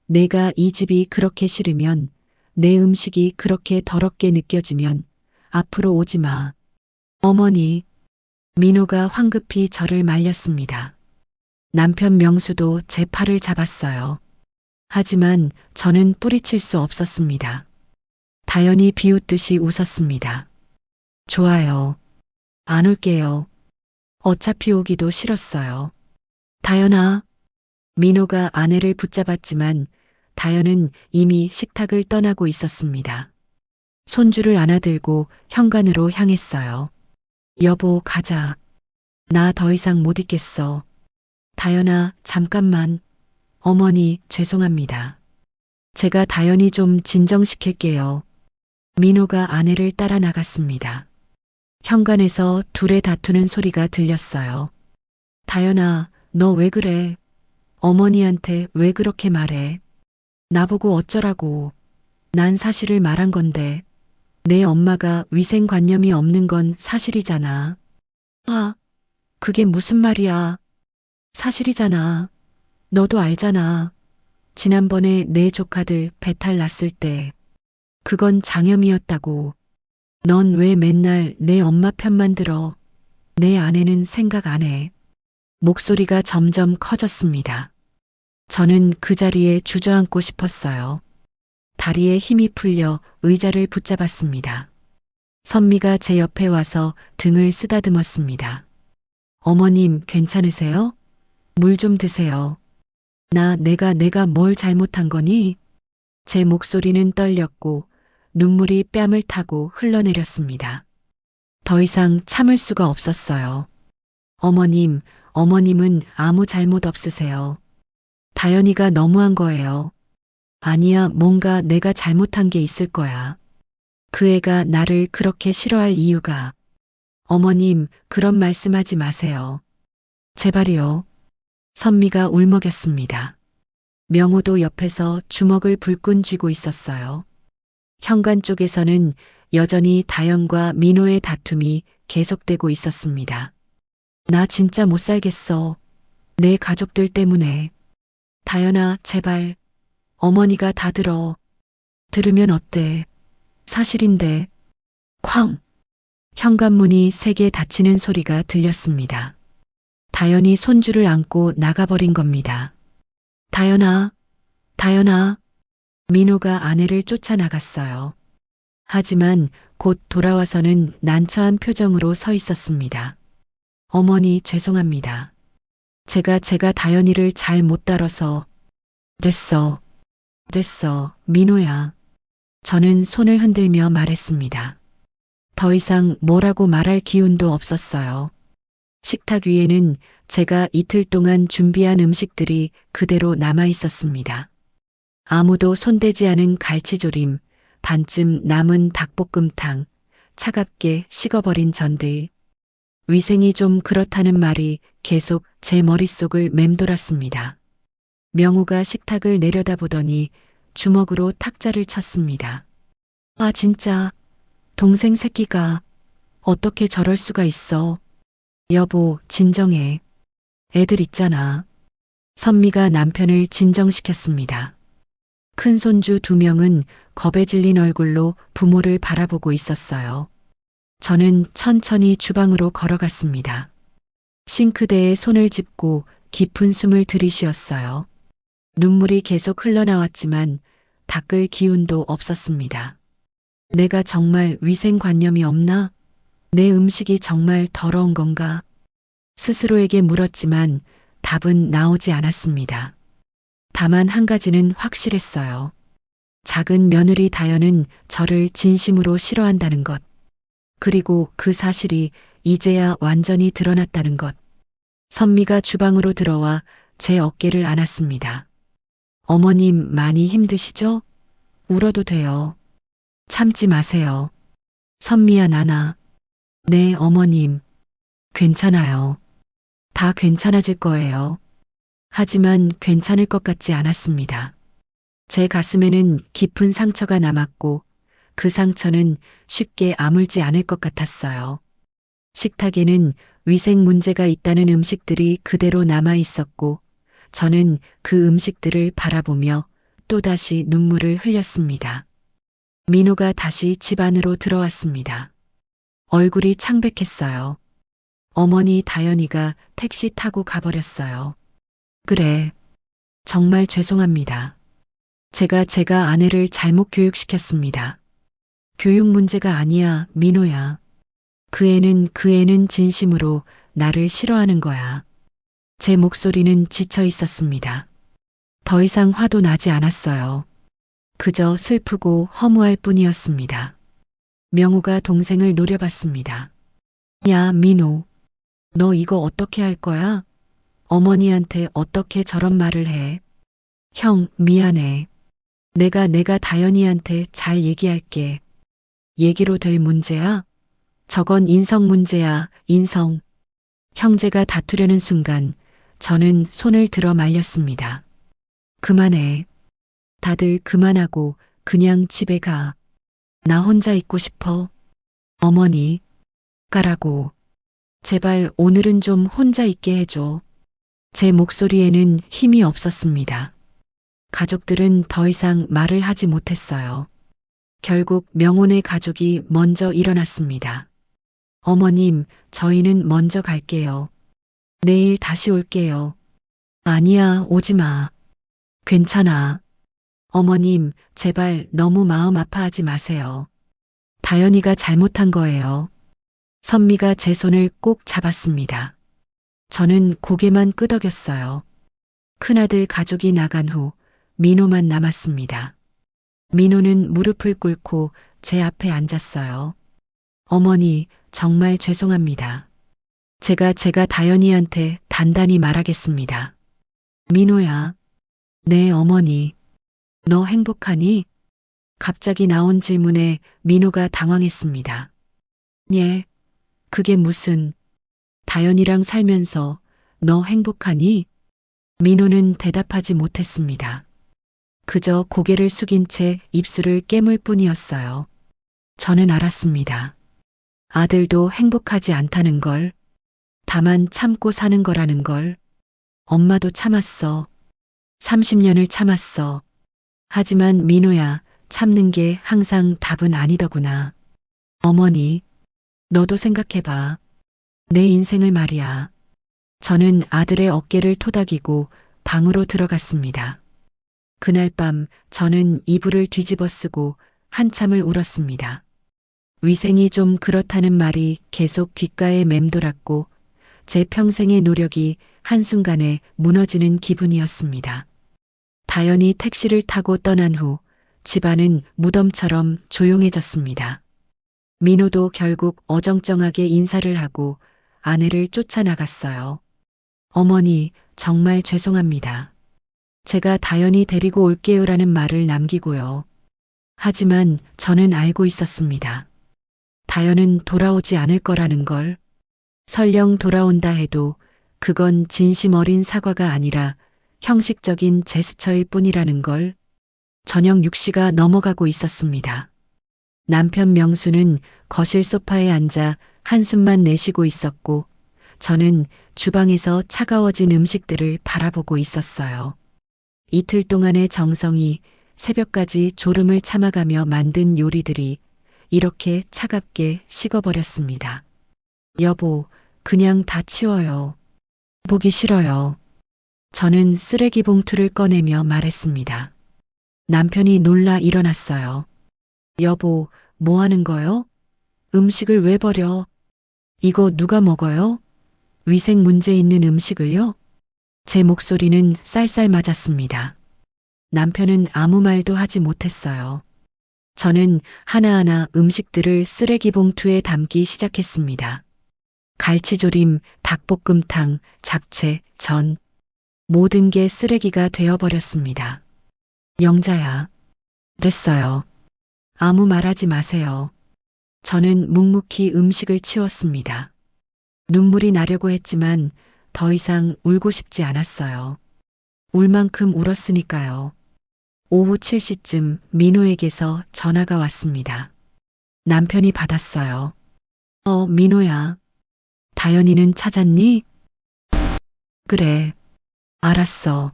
내가 이 집이 그렇게 싫으면, 내 음식이 그렇게 더럽게 느껴지면 앞으로 오지 마. 어머니. 민호가 황급히 저를 말렸습니다. 남편 명수도 제 팔을 잡았어요. 하지만 저는 뿌리칠 수 없었습니다. 다연이 비웃듯이 웃었습니다. 좋아요. 안 올게요. 어차피 오기도 싫었어요. 다연아. 민호가 아내를 붙잡았지만 다연은 이미 식탁을 떠나고 있었습니다. 손주를 안아들고 현관으로 향했어요. 여보, 가자. 나 더 이상 못 있겠어. 다연아, 잠깐만. 어머니, 죄송합니다. 제가 다연이 좀 진정시킬게요. 민호가 아내를 따라 나갔습니다. 현관에서 둘의 다투는 소리가 들렸어요. 다연아, 너 왜 그래? 어머니한테 왜 그렇게 말해? 나보고 어쩌라고. 난 사실을 말한 건데. 내 엄마가 위생관념이 없는 건 사실이잖아. 아, 그게 무슨 말이야. 사실이잖아. 너도 알잖아. 지난번에 내 조카들 배탈 났을 때 그건 장염이었다고. 넌 왜 맨날 내 엄마 편만 들어? 내 아내는 생각 안 해. 목소리가 점점 커졌습니다. 저는 그 자리에 주저앉고 싶었어요. 다리에 힘이 풀려 의자를 붙잡았습니다. 선미가 제 옆에 와서 등을 쓰다듬었습니다. 어머님, 괜찮으세요? 물 좀 드세요. 내가 뭘 잘못한 거니? 제 목소리는 떨렸고 눈물이 뺨을 타고 흘러내렸습니다. 더 이상 참을 수가 없었어요. 어머님은 아무 잘못 없으세요. 다연이가 너무한 거예요. 아니야, 뭔가 내가 잘못한 게 있을 거야. 그 애가 나를 그렇게 싫어할 이유가. 어머님, 그런 말씀하지 마세요. 제발이요. 선미가 울먹였습니다. 명호도 옆에서 주먹을 불끈 쥐고 있었어요. 현관 쪽에서는 여전히 다연과 민호의 다툼이 계속되고 있었습니다. 나 진짜 못 살겠어. 내 가족들 때문에. 다연아, 제발. 어머니가 다 들어. 들으면 어때? 사실인데. 쾅! 현관문이 세게 닫히는 소리가 들렸습니다. 다연이 손주를 안고 나가버린 겁니다. 다연아. 민호가 아내를 쫓아나갔어요. 하지만 곧 돌아와서는 난처한 표정으로 서 있었습니다. 어머니, 죄송합니다. 제가 다연이를 잘 못 다뤄서. 됐어, 민호야. 저는 손을 흔들며 말했습니다. 더 이상 뭐라고 말할 기운도 없었어요. 식탁 위에는 제가 이틀 동안 준비한 음식들이 그대로 남아 있었습니다. 아무도 손대지 않은 갈치조림, 반쯤 남은 닭볶음탕, 차갑게 식어버린 전들. 위생이 좀 그렇다는 말이 계속 제 머릿속을 맴돌았습니다. 명호가 식탁을 내려다보더니 주먹으로 탁자를 쳤습니다. 아, 진짜. 동생 새끼가 어떻게 저럴 수가 있어. 여보, 진정해. 애들 있잖아. 선미가 남편을 진정시켰습니다. 큰 손주 2명은 겁에 질린 얼굴로 부모를 바라보고 있었어요. 저는 천천히 주방으로 걸어갔습니다. 싱크대에 손을 짚고 깊은 숨을 들이쉬었어요. 눈물이 계속 흘러나왔지만 닦을 기운도 없었습니다. 내가 정말 위생관념이 없나? 내 음식이 정말 더러운 건가? 스스로에게 물었지만 답은 나오지 않았습니다. 다만 한 가지는 확실했어요. 작은 며느리 다연은 저를 진심으로 싫어한다는 것. 그리고 그 사실이 이제야 완전히 드러났다는 것. 선미가 주방으로 들어와 제 어깨를 안았습니다. 어머님 많이 힘드시죠? 울어도 돼요. 참지 마세요. 선미야 나나. 네, 어머님. 괜찮아요. 다 괜찮아질 거예요. 하지만 괜찮을 것 같지 않았습니다. 제 가슴에는 깊은 상처가 남았고 그 상처는 쉽게 아물지 않을 것 같았어요. 식탁에는 위생 문제가 있다는 음식들이 그대로 남아 있었고 저는 그 음식들을 바라보며 또다시 눈물을 흘렸습니다. 민호가 다시 집 안으로 들어왔습니다. 얼굴이 창백했어요. 어머니 다연이가 택시 타고 가버렸어요. 그래. 정말 죄송합니다. 제가 아내를 잘못 교육시켰습니다. 교육 문제가 아니야, 민호야. 그 애는 진심으로 나를 싫어하는 거야. 제 목소리는 지쳐 있었습니다. 더 이상 화도 나지 않았어요. 그저 슬프고 허무할 뿐이었습니다. 명호가 동생을 노려봤습니다. 야, 민호. 너 이거 어떻게 할 거야? 어머니한테 어떻게 저런 말을 해? 형, 미안해. 내가 다연이한테 잘 얘기할게. 얘기로 될 문제야? 저건 인성 문제야, 인성. 형제가 다투려는 순간 저는 손을 들어 말렸습니다. 그만해. 다들 그만하고 그냥 집에 가. 나 혼자 있고 싶어. 어머니, 가라고. 제발 오늘은 좀 혼자 있게 해줘. 제 목소리에는 힘이 없었습니다. 가족들은 더 이상 말을 하지 못했어요. 결국 명혼의 가족이 먼저 일어났습니다. 어머님, 저희는 먼저 갈게요. 내일 다시 올게요. 아니야, 오지 마. 괜찮아. 어머님, 제발 너무 마음 아파하지 마세요. 다연이가 잘못한 거예요. 선미가 제 손을 꼭 잡았습니다. 저는 고개만 끄덕였어요. 큰아들 가족이 나간 후 민호만 남았습니다. 민호는 무릎을 꿇고 제 앞에 앉았어요. 어머니, 정말 죄송합니다. 제가 다연이한테 단단히 말하겠습니다. 민호야. 네, 어머니. 너 행복하니? 갑자기 나온 질문에 민호가 당황했습니다. 예, 그게 무슨... 다연이랑 살면서 너 행복하니? 민호는 대답하지 못했습니다. 그저 고개를 숙인 채 입술을 깨물 뿐이었어요. 저는 알았습니다. 아들도 행복하지 않다는 걸, 다만 참고 사는 거라는 걸. 엄마도 참았어. 30년을 참았어. 하지만 민호야, 참는 게 항상 답은 아니더구나. 어머니, 너도 생각해봐. 내 인생을 말이야. 저는 아들의 어깨를 토닥이고 방으로 들어갔습니다. 그날 밤 저는 이불을 뒤집어 쓰고 한참을 울었습니다. 위생이 좀 그렇다는 말이 계속 귓가에 맴돌았고 제 평생의 노력이 한순간에 무너지는 기분이었습니다. 다연히 택시를 타고 떠난 후 집안은 무덤처럼 조용해졌습니다. 민호도 결국 어정쩡하게 인사를 하고 아내를 쫓아나갔어요. 어머니, 정말 죄송합니다. 제가 다연히 데리고 올게요라는 말을 남기고요. 하지만 저는 알고 있었습니다. 다연은 돌아오지 않을 거라는 걸. 설령 돌아온다 해도 그건 진심 어린 사과가 아니라 형식적인 제스처일 뿐이라는 걸. 저녁 6시가 넘어가고 있었습니다. 남편 명수는 거실 소파에 앉아 한숨만 내쉬고 있었고 저는 주방에서 차가워진 음식들을 바라보고 있었어요. 이틀 동안의 정성이 새벽까지 졸음을 참아가며 만든 요리들이 이렇게 차갑게 식어버렸습니다. 여보, 그냥 다 치워요. 보기 싫어요. 저는 쓰레기 봉투를 꺼내며 말했습니다. 남편이 놀라 일어났어요. 여보, 뭐 하는 거요? 음식을 왜 버려? 이거 누가 먹어요? 위생 문제 있는 음식을요? 제 목소리는 쌀쌀 맞았습니다. 남편은 아무 말도 하지 못했어요. 저는 하나하나 음식들을 쓰레기 봉투에 담기 시작했습니다. 갈치조림, 닭볶음탕, 잡채, 전. 모든 게 쓰레기가 되어버렸습니다. 영자야. 됐어요. 아무 말하지 마세요. 저는 묵묵히 음식을 치웠습니다. 눈물이 나려고 했지만 더 이상 울고 싶지 않았어요. 울 만큼 울었으니까요. 오후 7시쯤 민호에게서 전화가 왔습니다. 남편이 받았어요. 민호야. 다연이는 찾았니? 그래. 알았어.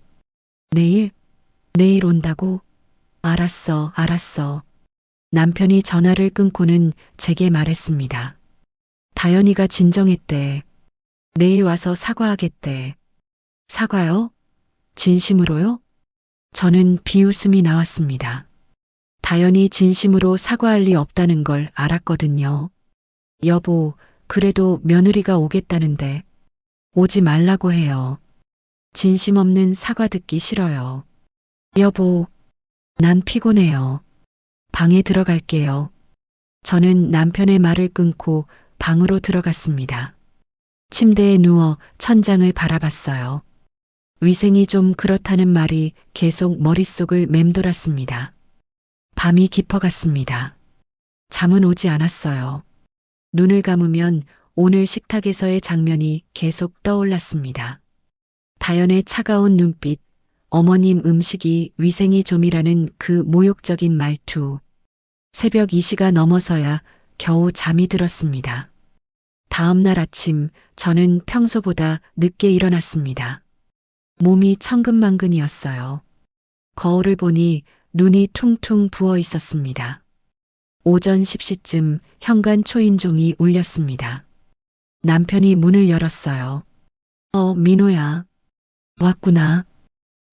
내일 온다고? 알았어. 남편이 전화를 끊고는 제게 말했습니다. 다연이가 진정했대. 내일 와서 사과하겠대. 사과요? 진심으로요? 저는 비웃음이 나왔습니다. 다연이 진심으로 사과할 리 없다는 걸 알았거든요. 여보, 그래도 며느리가 오겠다는데 오지 말라고 해요. 진심 없는 사과 듣기 싫어요. 여보, 난 피곤해요. 방에 들어갈게요. 저는 남편의 말을 끊고 방으로 들어갔습니다. 침대에 누워 천장을 바라봤어요. 위생이 좀 그렇다는 말이 계속 머릿속을 맴돌았습니다. 밤이 깊어갔습니다. 잠은 오지 않았어요. 눈을 감으면 오늘 식탁에서의 장면이 계속 떠올랐습니다. 다연의 차가운 눈빛, 어머님 음식이 위생이 좀이라는 그 모욕적인 말투. 새벽 2시가 넘어서야 겨우 잠이 들었습니다. 다음 날 아침 저는 평소보다 늦게 일어났습니다. 몸이 천근만근이었어요. 거울을 보니 눈이 퉁퉁 부어 있었습니다. 오전 10시쯤 현관 초인종이 울렸습니다. 남편이 문을 열었어요. 민호야. 왔구나.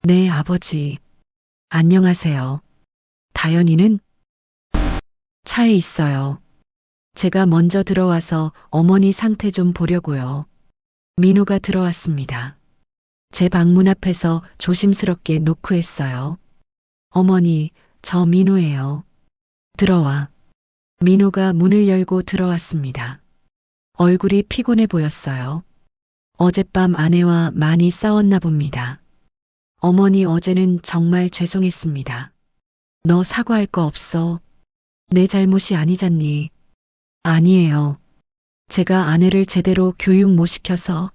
네, 아버지. 안녕하세요. 다연이는? 차에 있어요. 제가 먼저 들어와서 어머니 상태 좀 보려고요. 민호가 들어왔습니다. 제 방문 앞에서 조심스럽게 노크했어요. 어머니, 저 민호예요. 들어와. 민호가 문을 열고 들어왔습니다. 얼굴이 피곤해 보였어요. 어젯밤 아내와 많이 싸웠나 봅니다. 어머니 어제는 정말 죄송했습니다. 너 사과할 거 없어. 내 잘못이 아니잖니. 아니에요. 제가 아내를 제대로 교육 못 시켜서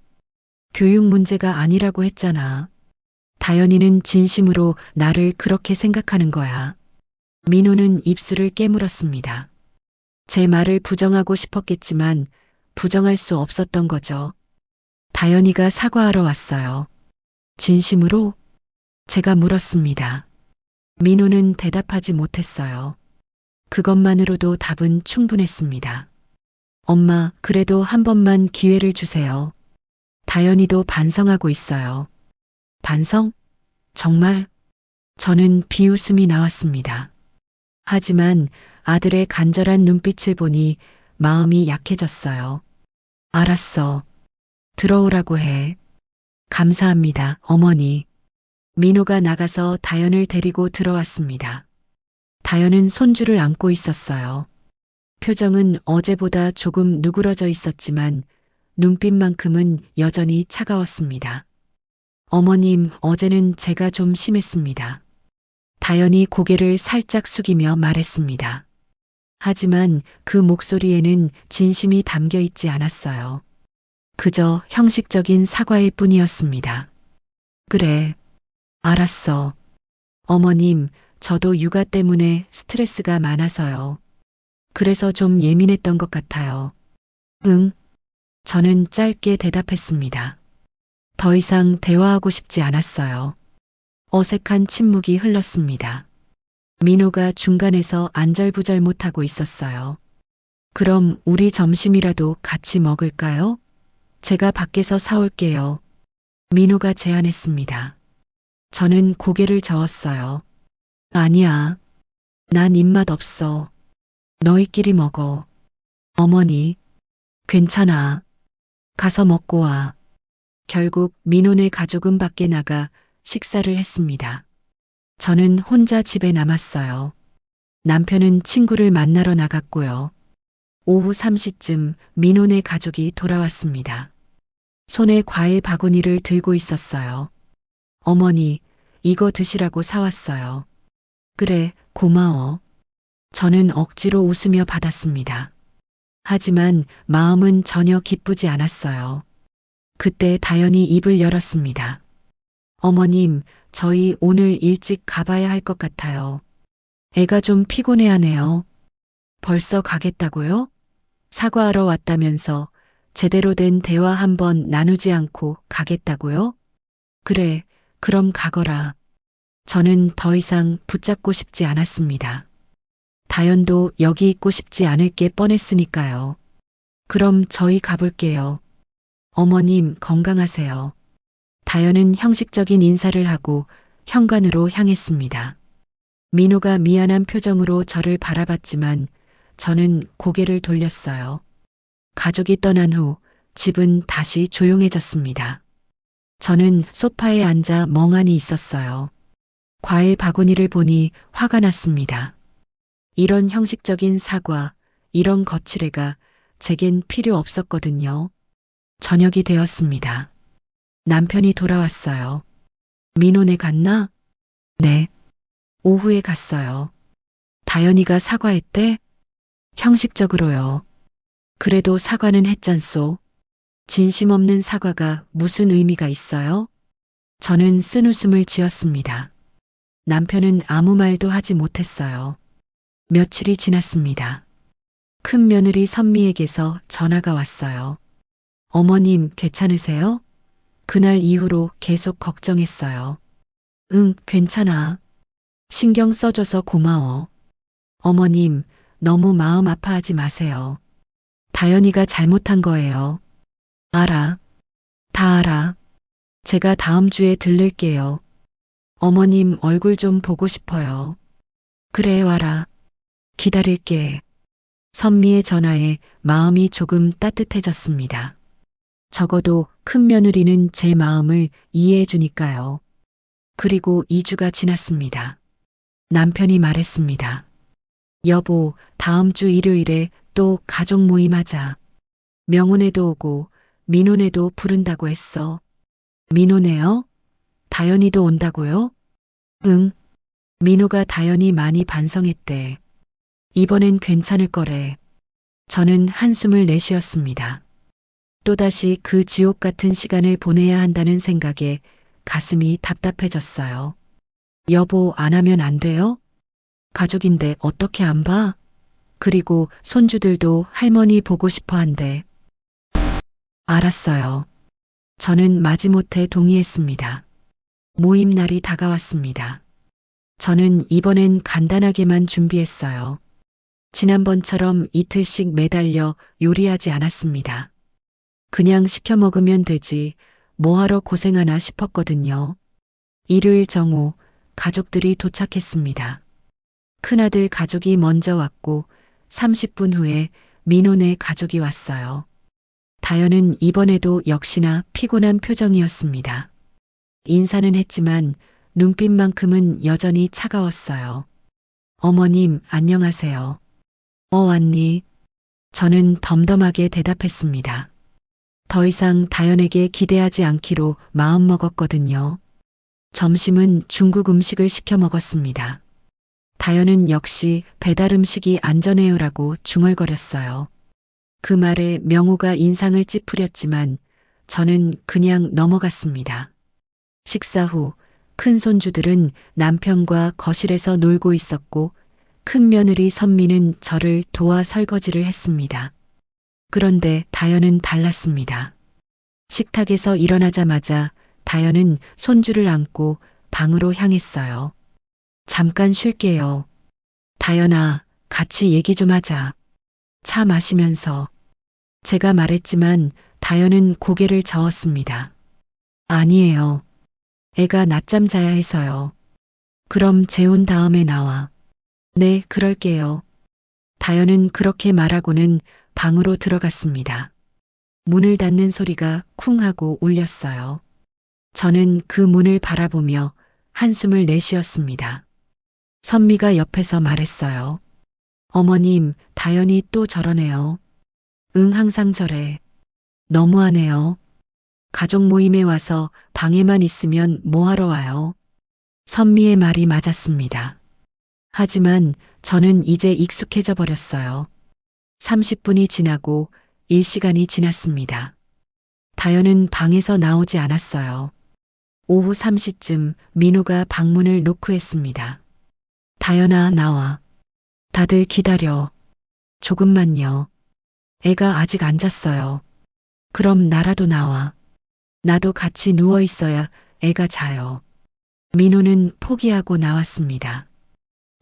교육 문제가 아니라고 했잖아. 다연이는 진심으로 나를 그렇게 생각하는 거야. 민호는 입술을 깨물었습니다. 제 말을 부정하고 싶었겠지만 부정할 수 없었던 거죠. 다연이가 사과하러 왔어요. 진심으로? 제가 물었습니다. 민호는 대답하지 못했어요. 그것만으로도 답은 충분했습니다. 엄마, 그래도 한 번만 기회를 주세요. 다연이도 반성하고 있어요. 반성? 정말? 저는 비웃음이 나왔습니다. 하지만 아들의 간절한 눈빛을 보니 마음이 약해졌어요. 알았어. 들어오라고 해. 감사합니다, 어머니. 민호가 나가서 다연을 데리고 들어왔습니다. 다연은 손주를 안고 있었어요. 표정은 어제보다 조금 누그러져 있었지만 눈빛만큼은 여전히 차가웠습니다. 어머님, 어제는 제가 좀 심했습니다. 다연이 고개를 살짝 숙이며 말했습니다. 하지만 그 목소리에는 진심이 담겨 있지 않았어요. 그저 형식적인 사과일 뿐이었습니다. 그래. 알았어. 어머님, 저도 육아 때문에 스트레스가 많아서요. 그래서 좀 예민했던 것 같아요. 응. 저는 짧게 대답했습니다. 더 이상 대화하고 싶지 않았어요. 어색한 침묵이 흘렀습니다. 민호가 중간에서 안절부절 못하고 있었어요. 그럼 우리 점심이라도 같이 먹을까요? 제가 밖에서 사올게요. 민호가 제안했습니다. 저는 고개를 저었어요. 아니야. 난 입맛 없어. 너희끼리 먹어. 어머니. 괜찮아. 가서 먹고 와. 결국 민호네 가족은 밖에 나가 식사를 했습니다. 저는 혼자 집에 남았어요. 남편은 친구를 만나러 나갔고요. 오후 3시쯤 민호네 가족이 돌아왔습니다. 손에 과일 바구니를 들고 있었어요. 어머니, 이거 드시라고 사왔어요. 그래, 고마워. 저는 억지로 웃으며 받았습니다. 하지만 마음은 전혀 기쁘지 않았어요. 그때 다연이 입을 열었습니다. 어머님, 저희 오늘 일찍 가봐야 할 것 같아요. 애가 좀 피곤해하네요. 벌써 가겠다고요? 사과하러 왔다면서 제대로 된 대화 한번 나누지 않고 가겠다고요? 그래, 그럼 가거라. 저는 더 이상 붙잡고 싶지 않았습니다. 다연도 여기 있고 싶지 않을 게 뻔했으니까요. 그럼 저희 가볼게요. 어머님 건강하세요. 다연은 형식적인 인사를 하고 현관으로 향했습니다. 민호가 미안한 표정으로 저를 바라봤지만 저는 고개를 돌렸어요. 가족이 떠난 후 집은 다시 조용해졌습니다. 저는 소파에 앉아 멍하니 있었어요. 과일 바구니를 보니 화가 났습니다. 이런 형식적인 사과, 이런 거칠애가 제겐 필요 없었거든요. 저녁이 되었습니다. 남편이 돌아왔어요. 민호네 갔나? 네. 오후에 갔어요. 다연이가 사과했대? 형식적으로요. 그래도 사과는 했잖소. 진심 없는 사과가 무슨 의미가 있어요? 저는 쓴웃음을 지었습니다. 남편은 아무 말도 하지 못했어요. 며칠이 지났습니다. 큰 며느리 선미에게서 전화가 왔어요. 어머님 괜찮으세요? 그날 이후로 계속 걱정했어요. 응, 괜찮아. 신경 써줘서 고마워. 어머님, 너무 마음 아파하지 마세요. 다연이가 잘못한 거예요. 알아. 다 알아. 제가 다음 주에 들를게요. 어머님 얼굴 좀 보고 싶어요. 그래, 와라. 기다릴게. 선미의 전화에 마음이 조금 따뜻해졌습니다. 적어도 큰 며느리는 제 마음을 이해해 주니까요. 그리고 2주가 지났습니다. 남편이 말했습니다. 여보, 다음 주 일요일에 또 가족 모임 하자. 명훈애도 오고 민호네도 부른다고 했어. 민호네요? 다연이도 온다고요? 응. 민호가 다연이 많이 반성했대. 이번엔 괜찮을 거래. 저는 한숨을 내쉬었습니다. 또다시 그 지옥 같은 시간을 보내야 한다는 생각에 가슴이 답답해졌어요. 여보, 안 하면 안 돼요? 가족인데 어떻게 안 봐? 그리고 손주들도 할머니 보고 싶어 한대. 알았어요. 저는 마지못해 동의했습니다. 모임 날이 다가왔습니다. 저는 이번엔 간단하게만 준비했어요. 지난번처럼 이틀씩 매달려 요리하지 않았습니다. 그냥 시켜 먹으면 되지 뭐하러 고생하나 싶었거든요. 일요일 정오 가족들이 도착했습니다. 큰아들 가족이 먼저 왔고 30분 후에 민호네 가족이 왔어요. 다연은 이번에도 역시나 피곤한 표정이었습니다. 인사는 했지만 눈빛만큼은 여전히 차가웠어요. 어머님, 안녕하세요. 왔니? 저는 덤덤하게 대답했습니다. 더 이상 다연에게 기대하지 않기로 마음먹었거든요. 점심은 중국 음식을 시켜 먹었습니다. 다연은 역시 배달 음식이 안전해요라고 중얼거렸어요. 그 말에 명호가 인상을 찌푸렸지만 저는 그냥 넘어갔습니다. 식사 후 큰 손주들은 남편과 거실에서 놀고 있었고 큰 며느리 선미는 저를 도와 설거지를 했습니다. 그런데 다연은 달랐습니다. 식탁에서 일어나자마자 다연은 손주를 안고 방으로 향했어요. 잠깐 쉴게요. 다연아, 같이 얘기 좀 하자. 차 마시면서. 제가 말했지만 다연은 고개를 저었습니다. 아니에요. 애가 낮잠 자야 해서요. 그럼 재운 다음에 나와. 네, 그럴게요. 다연은 그렇게 말하고는 방으로 들어갔습니다. 문을 닫는 소리가 쿵 하고 울렸어요. 저는 그 문을 바라보며 한숨을 내쉬었습니다. 선미가 옆에서 말했어요. 어머님, 다연이 또 저러네요. 응, 항상 저래. 너무하네요. 가족 모임에 와서 방에만 있으면 뭐하러 와요? 선미의 말이 맞았습니다. 하지만 저는 이제 익숙해져 버렸어요. 30분이 지나고 1시간이 지났습니다. 다연은 방에서 나오지 않았어요. 오후 3시쯤 민호가 방문을 노크했습니다. 다연아, 나와. 다들 기다려. 조금만요. 애가 아직 안 잤어요. 그럼 나라도 나와. 나도 같이 누워 있어야 애가 자요. 민호는 포기하고 나왔습니다.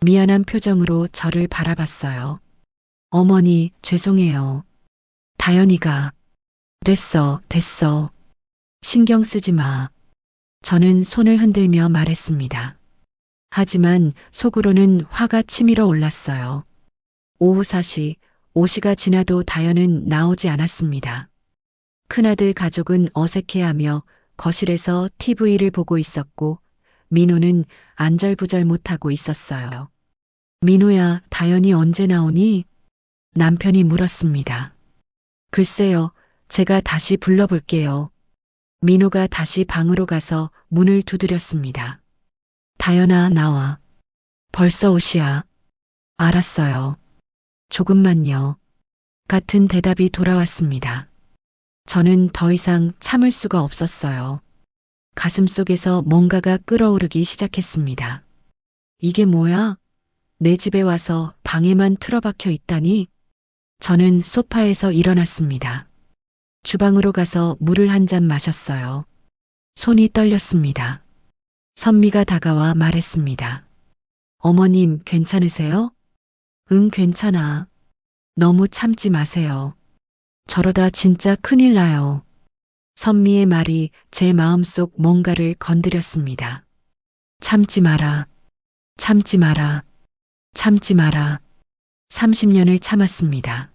미안한 표정으로 저를 바라봤어요. 어머니, 죄송해요. 다연이가. 됐어, 됐어. 신경 쓰지 마. 저는 손을 흔들며 말했습니다. 하지만 속으로는 화가 치밀어 올랐어요. 오후 4시, 5시가 지나도 다연은 나오지 않았습니다. 큰아들 가족은 어색해하며 거실에서 TV를 보고 있었고 민호는 안절부절 못하고 있었어요. 민호야, 다연이 언제 나오니? 남편이 물었습니다. 글쎄요, 제가 다시 불러볼게요. 민호가 다시 방으로 가서 문을 두드렸습니다. 다연아, 나와. 벌써 옷이야. 알았어요. 조금만요. 같은 대답이 돌아왔습니다. 저는 더 이상 참을 수가 없었어요. 가슴속에서 뭔가가 끓어오르기 시작했습니다. 이게 뭐야? 내 집에 와서 방에만 틀어박혀 있다니? 저는 소파에서 일어났습니다. 주방으로 가서 물을 한 잔 마셨어요. 손이 떨렸습니다. 선미가 다가와 말했습니다. 어머님, 괜찮으세요? 응, 괜찮아. 너무 참지 마세요. 저러다 진짜 큰일 나요. 선미의 말이 제 마음속 뭔가를 건드렸습니다. 참지 마라. 참지 마라. 참지 마라. 30년을 참았습니다.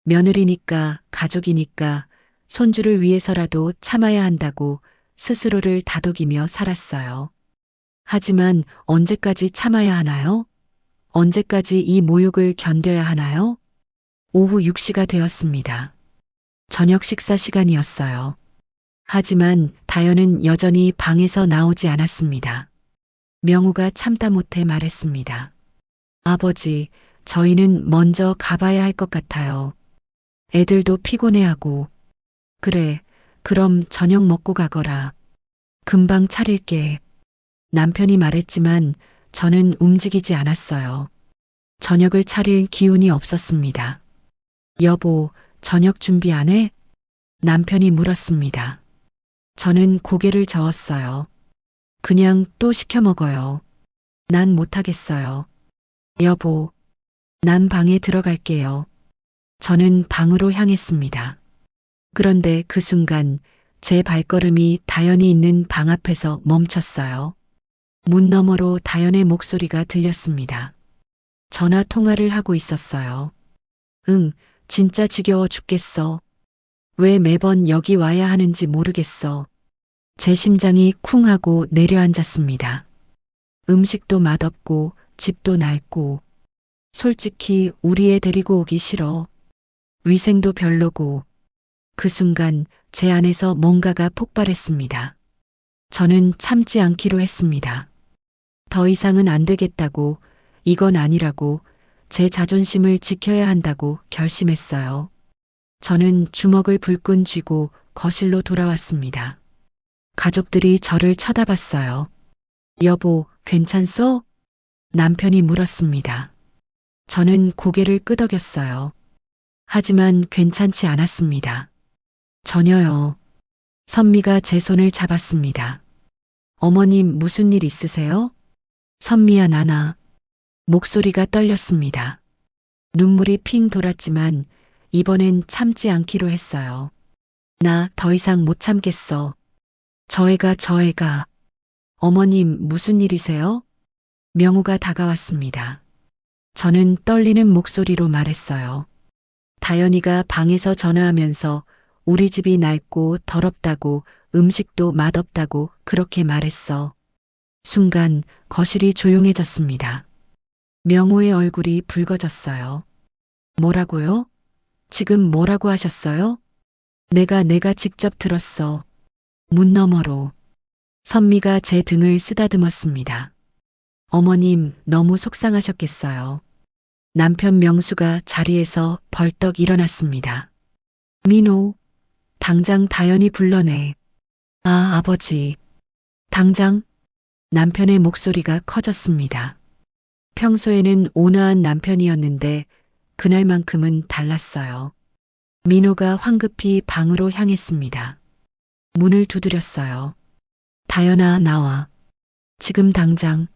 며느리니까, 가족이니까, 손주를 위해서라도 참아야 한다고 스스로를 다독이며 살았어요. 하지만 언제까지 참아야 하나요? 언제까지 이 모욕을 견뎌야 하나요? 오후 6시가 되었습니다. 저녁 식사 시간이었어요. 하지만 다연은 여전히 방에서 나오지 않았습니다. 명우가 참다 못해 말했습니다. 아버지, 저희는 먼저 가봐야 할 것 같아요. 애들도 피곤해하고. 그래, 그럼 저녁 먹고 가거라. 금방 차릴게. 남편이 말했지만 저는 움직이지 않았어요. 저녁을 차릴 기운이 없었습니다. 여보, 저녁 준비 안 해? 남편이 물었습니다. 저는 고개를 저었어요. 그냥 또 시켜 먹어요. 난 못하겠어요. 여보, 난 방에 들어갈게요. 저는 방으로 향했습니다. 그런데 그 순간 제 발걸음이 다연이 있는 방 앞에서 멈췄어요. 문 너머로 다연의 목소리가 들렸습니다. 전화 통화를 하고 있었어요. 응, 진짜 지겨워 죽겠어. 왜 매번 여기 와야 하는지 모르겠어. 제 심장이 쿵 하고 내려앉았습니다. 음식도 맛없고 집도 낡고 솔직히 우리 애 데리고 오기 싫어. 위생도 별로고. 그 순간 제 안에서 뭔가가 폭발했습니다. 저는 참지 않기로 했습니다. 더 이상은 안 되겠다고, 이건 아니라고, 제 자존심을 지켜야 한다고 결심했어요. 저는 주먹을 불끈 쥐고 거실로 돌아왔습니다. 가족들이 저를 쳐다봤어요. 여보, 괜찮소? 남편이 물었습니다. 저는 고개를 끄덕였어요. 하지만 괜찮지 않았습니다. 전혀요. 선미가 제 손을 잡았습니다. 어머님, 무슨 일 있으세요? 선미야, 나나. 목소리가 떨렸습니다. 눈물이 핑 돌았지만 이번엔 참지 않기로 했어요. 나 더 이상 못 참겠어. 저 애가. 어머님, 무슨 일이세요? 명우가 다가왔습니다. 저는 떨리는 목소리로 말했어요. 다연이가 방에서 전화하면서 우리 집이 낡고 더럽다고 음식도 맛없다고 그렇게 말했어. 순간 거실이 조용해졌습니다. 명호의 얼굴이 붉어졌어요. 뭐라고요? 지금 뭐라고 하셨어요? 내가 직접 들었어. 문 너머로. 선미가 제 등을 쓰다듬었습니다. 어머님, 너무 속상하셨겠어요. 남편 명수가 자리에서 벌떡 일어났습니다. 민호, 당장 다연이 불러내. 아, 아버지. 당장? 남편의 목소리가 커졌습니다. 평소에는 온화한 남편이었는데 그날만큼은 달랐어요. 민호가 황급히 방으로 향했습니다. 문을 두드렸어요. 다연아, 나와. 지금 당장.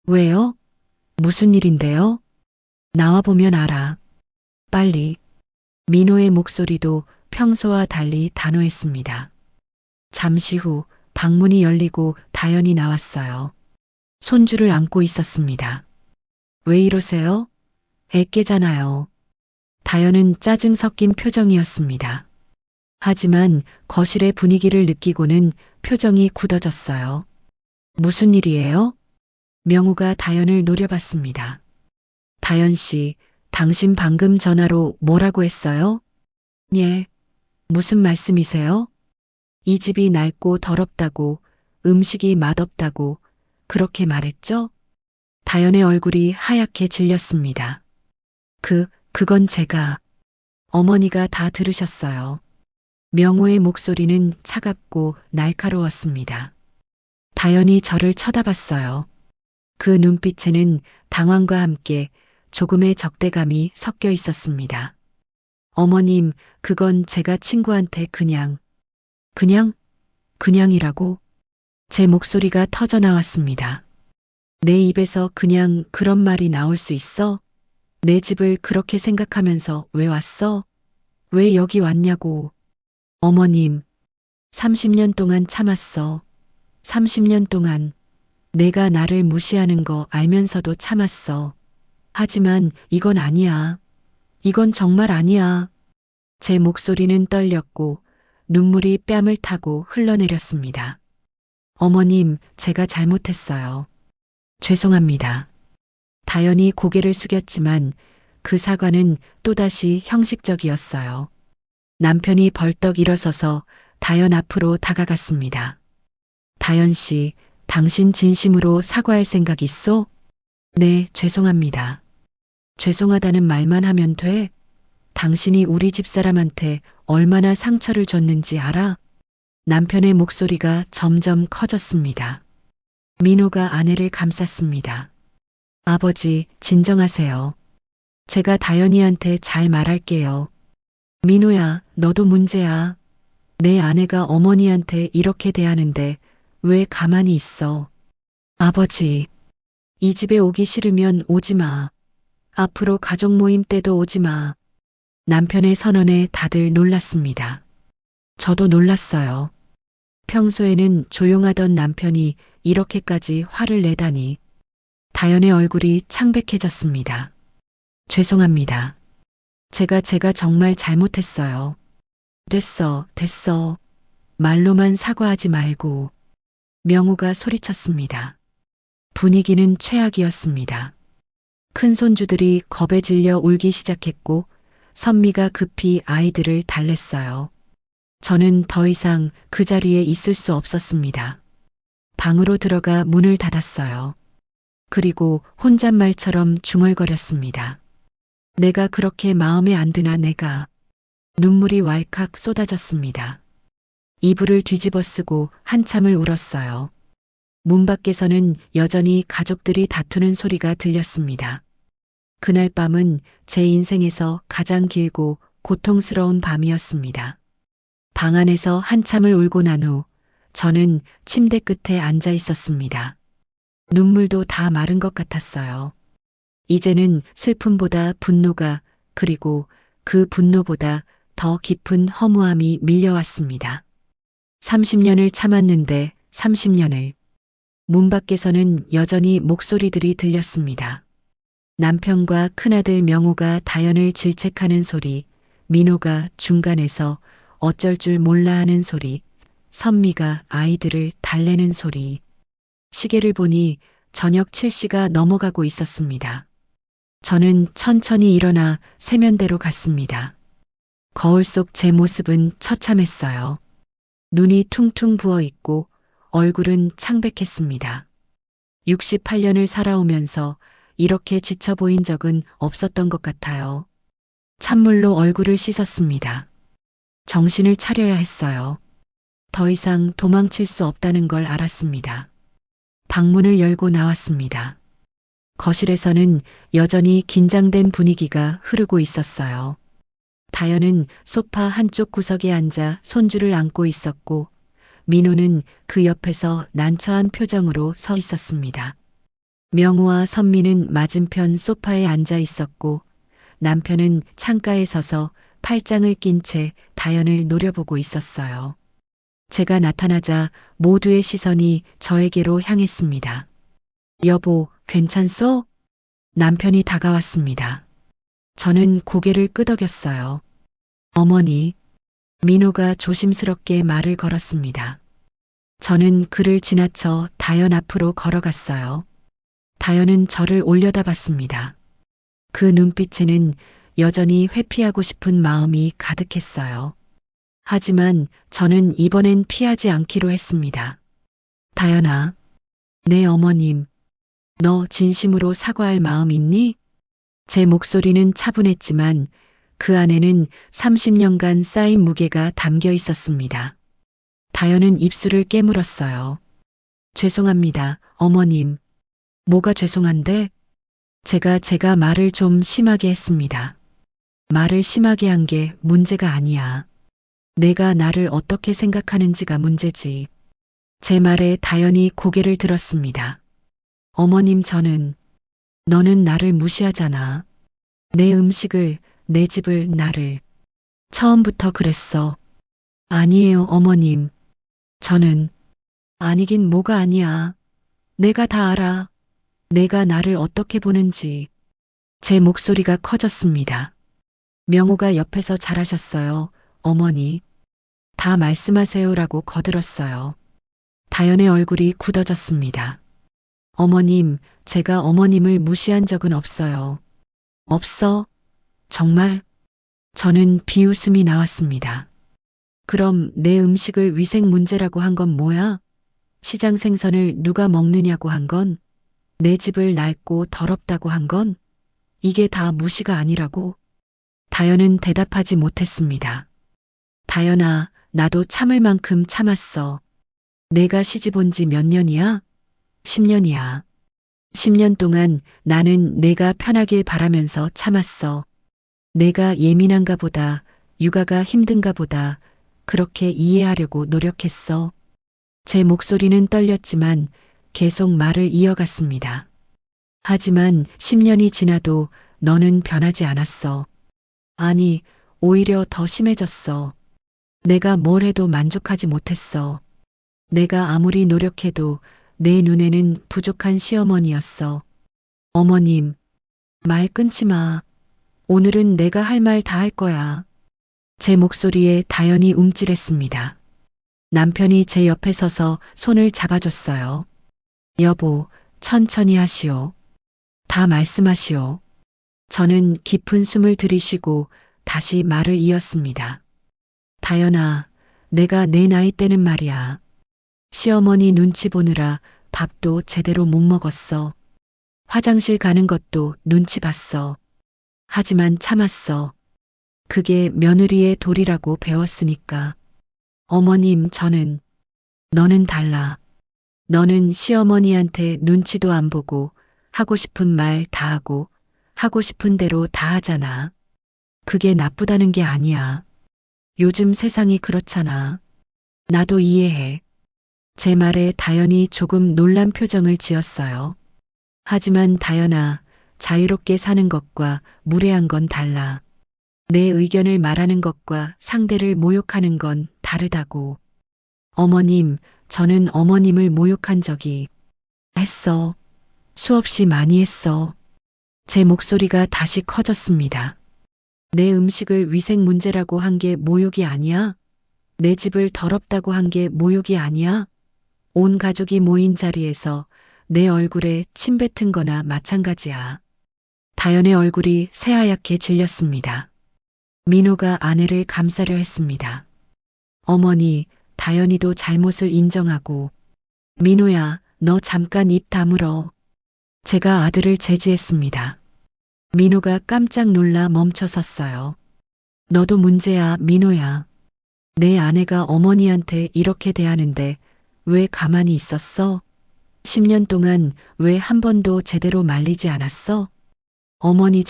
왜요? 무슨 일인데요? 나와보면 알아. 빨리. 민호의 목소리도 평소와 달리 단호했습니다. 잠시 후 방문이 열리고 다연이 나왔어요. 손주를 안고 있었습니다. 왜 이러세요? 애깨잖아요. 다연은 짜증 섞인 표정이었습니다. 하지만 거실의 분위기를 느끼고는 표정이 굳어졌어요. 무슨 일이에요? 명우가 다연을 노려봤습니다. 다연 씨, 당신 방금 전화로 뭐라고 했어요? 예. 무슨 말씀이세요? 이 집이 낡고 더럽다고, 음식이 맛없다고, 그렇게 말했죠? 다연의 얼굴이 하얗게 질렸습니다. 그건 제가, 어머니가 다 들으셨어요. 명호의 목소리는 차갑고 날카로웠습니다. 다연이 저를 쳐다봤어요. 그 눈빛에는 당황과 함께 조금의 적대감이 섞여 있었습니다. 어머님, 그건 제가 친구한테 그냥이라고? 제 목소리가 터져 나왔습니다. 내 입에서 그냥 그런 말이 나올 수 있어? 내 집을 그렇게 생각하면서 왜 왔어? 왜 여기 왔냐고. 어머님, 30년 동안 참았어. 30년 동안 내가 나를 무시하는 거 알면서도 참았어. 하지만 이건 아니야. 이건 정말 아니야. 제 목소리는 떨렸고 눈물이 뺨을 타고 흘러내렸습니다. 어머님, 제가 잘못했어요. 죄송합니다. 다연이 고개를 숙였지만 그 사과는 또다시 형식적이었어요. 남편이 벌떡 일어서서 다연 앞으로 다가갔습니다. 다연 씨, 당신 진심으로 사과할 생각 있어? 네, 죄송합니다. 죄송하다는 말만 하면 돼? 당신이 우리 집사람한테 얼마나 상처를 줬는지 알아? 남편의 목소리가 점점 커졌습니다. 민호가 아내를 감쌌습니다. 아버지, 진정하세요. 제가 다연이한테 잘 말할게요. 민호야, 너도 문제야. 내 아내가 어머니한테 이렇게 대하는데 왜 가만히 있어? 아버지, 이 집에 오기 싫으면 오지 마. 앞으로 가족 모임 때도 오지 마. 남편의 선언에 다들 놀랐습니다. 저도 놀랐어요. 평소에는 조용하던 남편이 이렇게까지 화를 내다니. 다연의 얼굴이 창백해졌습니다. 죄송합니다. 제가 정말 잘못했어요. 됐어. 말로만 사과하지 말고. 명호가 소리쳤습니다. 분위기는 최악이었습니다. 큰 손주들이 겁에 질려 울기 시작했고 선미가 급히 아이들을 달랬어요. 저는 더 이상 그 자리에 있을 수 없었습니다. 방으로 들어가 문을 닫았어요. 그리고 혼잣말처럼 중얼거렸습니다. 내가 그렇게 마음에 안 드나 내가. 눈물이 왈칵 쏟아졌습니다. 이불을 뒤집어 쓰고 한참을 울었어요. 문 밖에서는 여전히 가족들이 다투는 소리가 들렸습니다. 그날 밤은 제 인생에서 가장 길고 고통스러운 밤이었습니다. 방 안에서 한참을 울고 난 후 저는 침대 끝에 앉아 있었습니다. 눈물도 다 마른 것 같았어요. 이제는 슬픔보다 분노가 그리고 그 분노보다 더 깊은 허무함이 밀려왔습니다. 30년을 참았는데 30년을. 문 밖에서는 여전히 목소리들이 들렸습니다. 남편과 큰아들 명호가 다연을 질책하는 소리, 민호가 중간에서 어쩔 줄 몰라 하는 소리, 선미가 아이들을 달래는 소리. 시계를 보니 저녁 7시가 넘어가고 있었습니다. 저는 천천히 일어나 세면대로 갔습니다. 거울 속 제 모습은 처참했어요. 눈이 퉁퉁 부어 있고 얼굴은 창백했습니다. 68년을 살아오면서 이렇게 지쳐 보인 적은 없었던 것 같아요. 찬물로 얼굴을 씻었습니다. 정신을 차려야 했어요. 더 이상 도망칠 수 없다는 걸 알았습니다. 방문을 열고 나왔습니다. 거실에서는 여전히 긴장된 분위기가 흐르고 있었어요. 다연은 소파 한쪽 구석에 앉아 손주를 안고 있었고, 민호는 그 옆에서 난처한 표정으로 서 있었습니다. 명우와 선미는 맞은편 소파에 앉아 있었고, 남편은 창가에 서서 팔짱을 낀 채 다연을 노려보고 있었어요. 제가 나타나자 모두의 시선이 저에게로 향했습니다. 여보, 괜찮소? 남편이 다가왔습니다. 저는 고개를 끄덕였어요. 어머니, 민호가 조심스럽게 말을 걸었습니다. 저는 그를 지나쳐 다연 앞으로 걸어갔어요. 다연은 저를 올려다봤습니다. 그 눈빛에는 여전히 회피하고 싶은 마음이 가득했어요. 하지만 저는 이번엔 피하지 않기로 했습니다. 다연아, 내 어머님, 너 진심으로 사과할 마음 있니? 제 목소리는 차분했지만 그 안에는 30년간 쌓인 무게가 담겨 있었습니다. 다연은 입술을 깨물었어요. 죄송합니다, 어머님. 뭐가 죄송한데? 제가 말을 좀 심하게 했습니다. 말을 심하게 한 게 문제가 아니야. 내가 나를 어떻게 생각하는지가 문제지. 제 말에 다연이 고개를 들었습니다. 어머님, 너는 나를 무시하잖아. 내 음식을, 내 집을, 나를. 처음부터 그랬어. 아니에요, 어머님. 아니긴 뭐가 아니야. 내가 다 알아. 내가 나를 어떻게 보는지. 제 목소리가 커졌습니다. 명호가 옆에서 잘하셨어요, 어머니. 다 말씀하세요라고 거들었어요. 다연의 얼굴이 굳어졌습니다. 어머님, 제가 어머님을 무시한 적은 없어요. 없어? 정말? 저는 비웃음이 나왔습니다. 그럼 내 음식을 위생 문제라고 한 건 뭐야? 시장 생선을 누가 먹느냐고 한 건? 내 집을 낡고 더럽다고 한 건? 이게 다 무시가 아니라고? 다연은 대답하지 못했습니다. 다연아, 나도 참을 만큼 참았어. 내가 시집 온 지 몇 년이야? 10년이야. 10년 동안 나는 내가 편하길 바라면서 참았어. 내가 예민한가 보다, 육아가 힘든가 보다, 그렇게 이해하려고 노력했어. 제 목소리는 떨렸지만 계속 말을 이어갔습니다. 하지만 10년이 지나도 너는 변하지 않았어. 아니, 오히려 더 심해졌어. 내가 뭘 해도 만족하지 못했어. 내가 아무리 노력해도 내 눈에는 부족한 시어머니였어. 어머님, 말 끊지 마. 오늘은 내가 할 말 다 할 거야. 제 목소리에 다연이 움찔했습니다. 남편이 제 옆에 서서 손을 잡아줬어요. 여보, 천천히 하시오. 다 말씀하시오. 저는 깊은 숨을 들이쉬고 다시 말을 이었습니다. 다연아, 내가 내 나이 때는 말이야. 시어머니 눈치 보느라 밥도 제대로 못 먹었어. 화장실 가는 것도 눈치 봤어. 하지만 참았어. 그게 며느리의 도리라고 배웠으니까. 어머님, 너는 달라. 너는 시어머니한테 눈치도 안 보고 하고 싶은 말 다 하고 하고 싶은 대로 다 하잖아. 그게 나쁘다는 게 아니야. 요즘 세상이 그렇잖아. 나도 이해해. 제 말에 다연이 조금 놀란 표정을 지었어요. 하지만 다연아, 자유롭게 사는 것과 무례한 건 달라. 내 의견을 말하는 것과 상대를 모욕하는 건 다르다고. 어머님, 저는 어머님을 모욕한 적이 했어. 수없이 많이 했어. 제 목소리가 다시 커졌습니다. 내 음식을 위생 문제라고 한 게 모욕이 아니야? 내 집을 더럽다고 한 게 모욕이 아니야? 온 가족이 모인 자리에서 내 얼굴에 침 뱉은 거나 마찬가지야. 다연의 얼굴이 새하얗게 질렸습니다. 민호가 아내를 감싸려 했습니다. 어머니, 다연이도 잘못을 인정하고. 민호야, 너 잠깐 입 다물어. 제가 아들을 제지했습니다. 민호가 깜짝 놀라 멈춰 섰어요. 너도 문제야, 민호야. 내 아내가 어머니한테 이렇게 대하는데 왜 가만히 있었어? 10년 동안 왜 한 번도 제대로 말리지 않았어? 어머니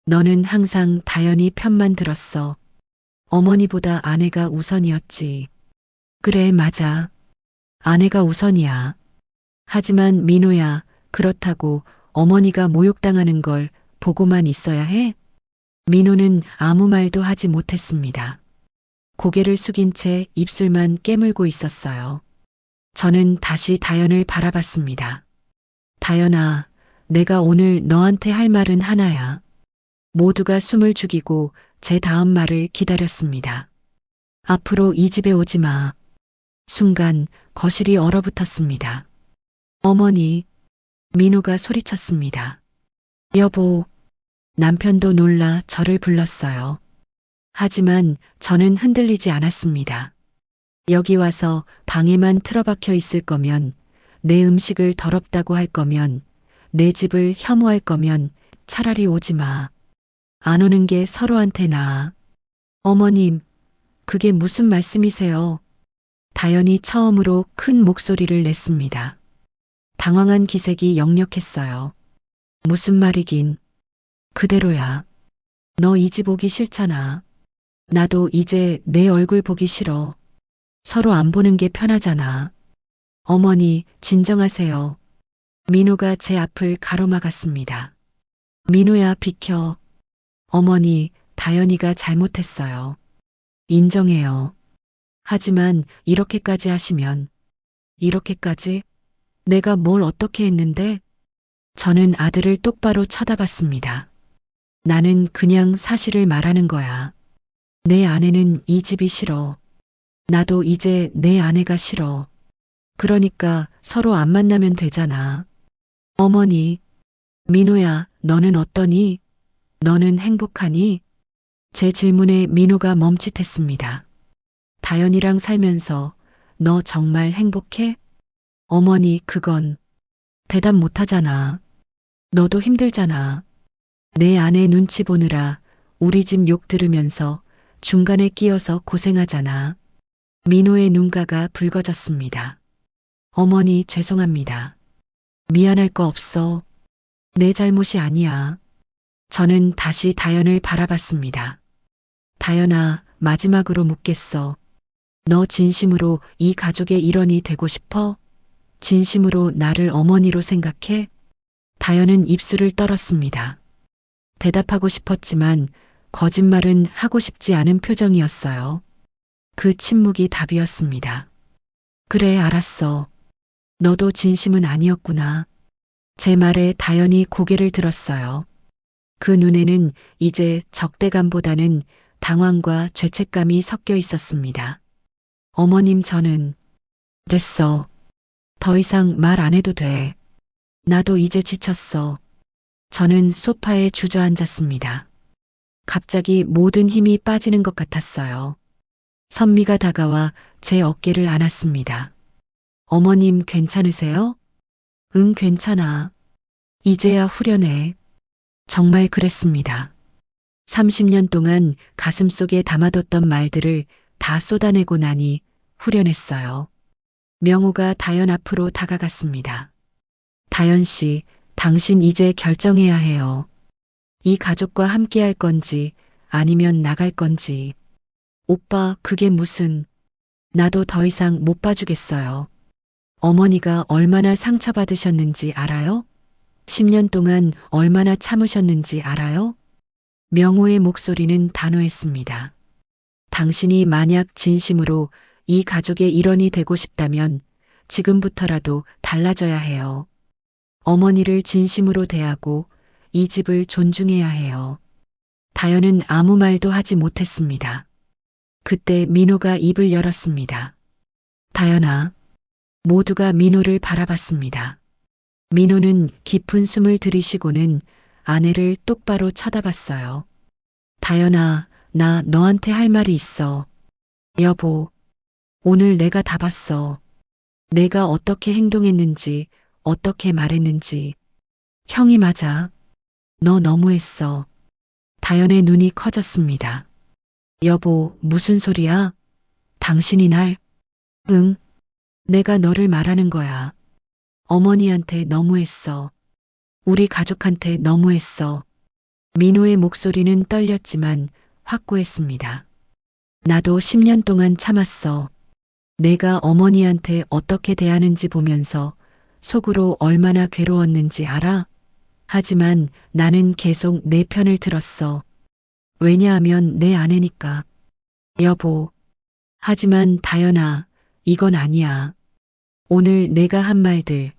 너는 항상 다연이 편만 들었어. 어머니보다 아내가 우선이었지. 그래, 맞아. 아내가 우선이야. 하지만 민호야, 그렇다고 어머니가 모욕당하는 걸 보고만 있어야 해? 민호는 아무 말도 하지 못했습니다. 고개를 숙인 채 입술만 깨물고 있었어요. 저는 다시 다연을 바라봤습니다. 다연아, 내가 오늘 너한테 할 말은 하나야. 모두가 숨을 죽이고 제 다음 말을 기다렸습니다. 앞으로 이 집에 오지 마. 순간 거실이 얼어붙었습니다. 어머니, 민호가 소리쳤습니다. 여보, 남편도 놀라 저를 불렀어요. 하지만 저는 흔들리지 않았습니다. 여기 와서 방에만 틀어박혀 있을 거면, 내 음식을 더럽다고 할 거면, 내 집을 혐오할 거면 차라리 오지 마. 안 오는 게 서로한테 나아. 어머님, 그게 무슨 말씀이세요? 다연이 처음으로 큰 목소리를 냈습니다. 당황한 기색이 역력했어요. 무슨 말이긴. 그대로야. 너 이 집 오기 싫잖아. 나도 이제 내 얼굴 보기 싫어. 서로 안 보는 게 편하잖아. 어머니, 진정하세요. 민호가 제 앞을 가로막았습니다. 민호야, 비켜. 어머니, 다연이가 잘못했어요. 인정해요. 하지만 이렇게까지 하시면. 이렇게까지? 내가 뭘 어떻게 했는데? 저는 아들을 똑바로 쳐다봤습니다. 나는 그냥 사실을 말하는 거야. 내 아내는 이 집이 싫어. 나도 이제 내 아내가 싫어. 그러니까 서로 안 만나면 되잖아. 어머니, 민호야, 너는 어떠니? 너는 행복하니? 제 질문에 민호가 멈칫했습니다. 다연이랑 살면서 너 정말 행복해? 어머니, 그건 대답 못하잖아. 너도 힘들잖아. 내 아내 눈치 보느라 우리 집 욕 들으면서 중간에 끼어서 고생하잖아. 민호의 눈가가 붉어졌습니다. 어머니, 죄송합니다. 미안할 거 없어. 내 잘못이 아니야. 저는 다시 다연을 바라봤습니다. 다연아, 마지막으로 묻겠어. 너 진심으로 이 가족의 일원이 되고 싶어? 진심으로 나를 어머니로 생각해? 다연은 입술을 떨었습니다. 대답하고 싶었지만 거짓말은 하고 싶지 않은 표정이었어요. 그 침묵이 답이었습니다. 그래, 알았어. 너도 진심은 아니었구나. 제 말에 다연이 고개를 들었어요. 그 눈에는 이제 적대감보다는 당황과 죄책감이 섞여 있었습니다. 어머님, 됐어. 더 이상 말 안 해도 돼. 나도 이제 지쳤어. 저는 소파에 주저앉았습니다. 갑자기 모든 힘이 빠지는 것 같았어요. 선미가 다가와 제 어깨를 안았습니다. 어머님, 괜찮으세요? 응, 괜찮아. 이제야 후련해. 정말 그랬습니다. 30년 동안 가슴속에 담아뒀던 말들을 다 쏟아내고 나니 후련했어요. 명호가 다연 앞으로 다가갔습니다. 다연 씨, 당신 이제 결정해야 해요. 이 가족과 함께 할 건지 아니면 나갈 건지. 오빠, 그게 무슨. 나도 더 이상 못 봐주겠어요. 어머니가 얼마나 상처받으셨는지 알아요? 10년 동안 얼마나 참으셨는지 알아요? 명호의 목소리는 단호했습니다. 당신이 만약 진심으로 이 가족의 일원이 되고 싶다면 지금부터라도 달라져야 해요. 어머니를 진심으로 대하고 이 집을 존중해야 해요. 다연은 아무 말도 하지 못했습니다. 그때 민호가 입을 열었습니다. 다연아, 모두가 민호를 바라봤습니다. 민호는 깊은 숨을 들이쉬고는 아내를 똑바로 쳐다봤어요. 다연아, 나 너한테 할 말이 있어. 여보, 오늘 내가 다 봤어. 내가 어떻게 행동했는지, 어떻게 말했는지. 형이 맞아. 너 너무했어. 다연의 눈이 커졌습니다. 여보, 무슨 소리야? 당신이 날? 응, 내가 너를 말하는 거야. 어머니한테 너무했어. 우리 가족한테 너무했어. 민호의 목소리는 떨렸지만 확고했습니다. 나도 10년 동안 참았어. 내가 어머니한테 어떻게 대하는지 보면서 속으로 얼마나 괴로웠는지 알아? 하지만 나는 계속 내 편을 들었어. 왜냐하면 내 아내니까. 여보. 하지만 다연아, 이건 아니야. 오늘 내가 한 말들,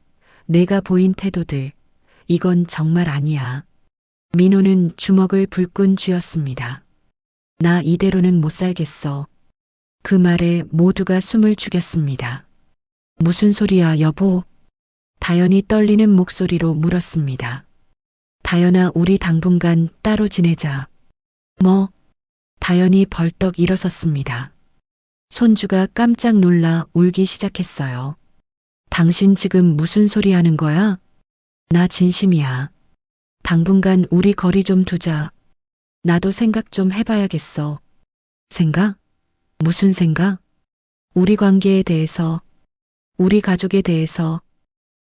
내가 보인 태도들, 이건 정말 아니야. 민호는 주먹을 불끈 쥐었습니다. 나 이대로는 못 살겠어. 그 말에 모두가 숨을 죽였습니다. 무슨 소리야, 여보? 다연이 떨리는 목소리로 물었습니다. 다연아, 우리 당분간 따로 지내자. 뭐? 다연이 벌떡 일어섰습니다. 손주가 깜짝 놀라 울기 시작했어요. 당신 지금 무슨 소리 하는 거야? 나 진심이야. 당분간 우리 거리 좀 두자. 나도 생각 좀 해봐야겠어. 생각? 무슨 생각? 우리 관계에 대해서, 우리 가족에 대해서,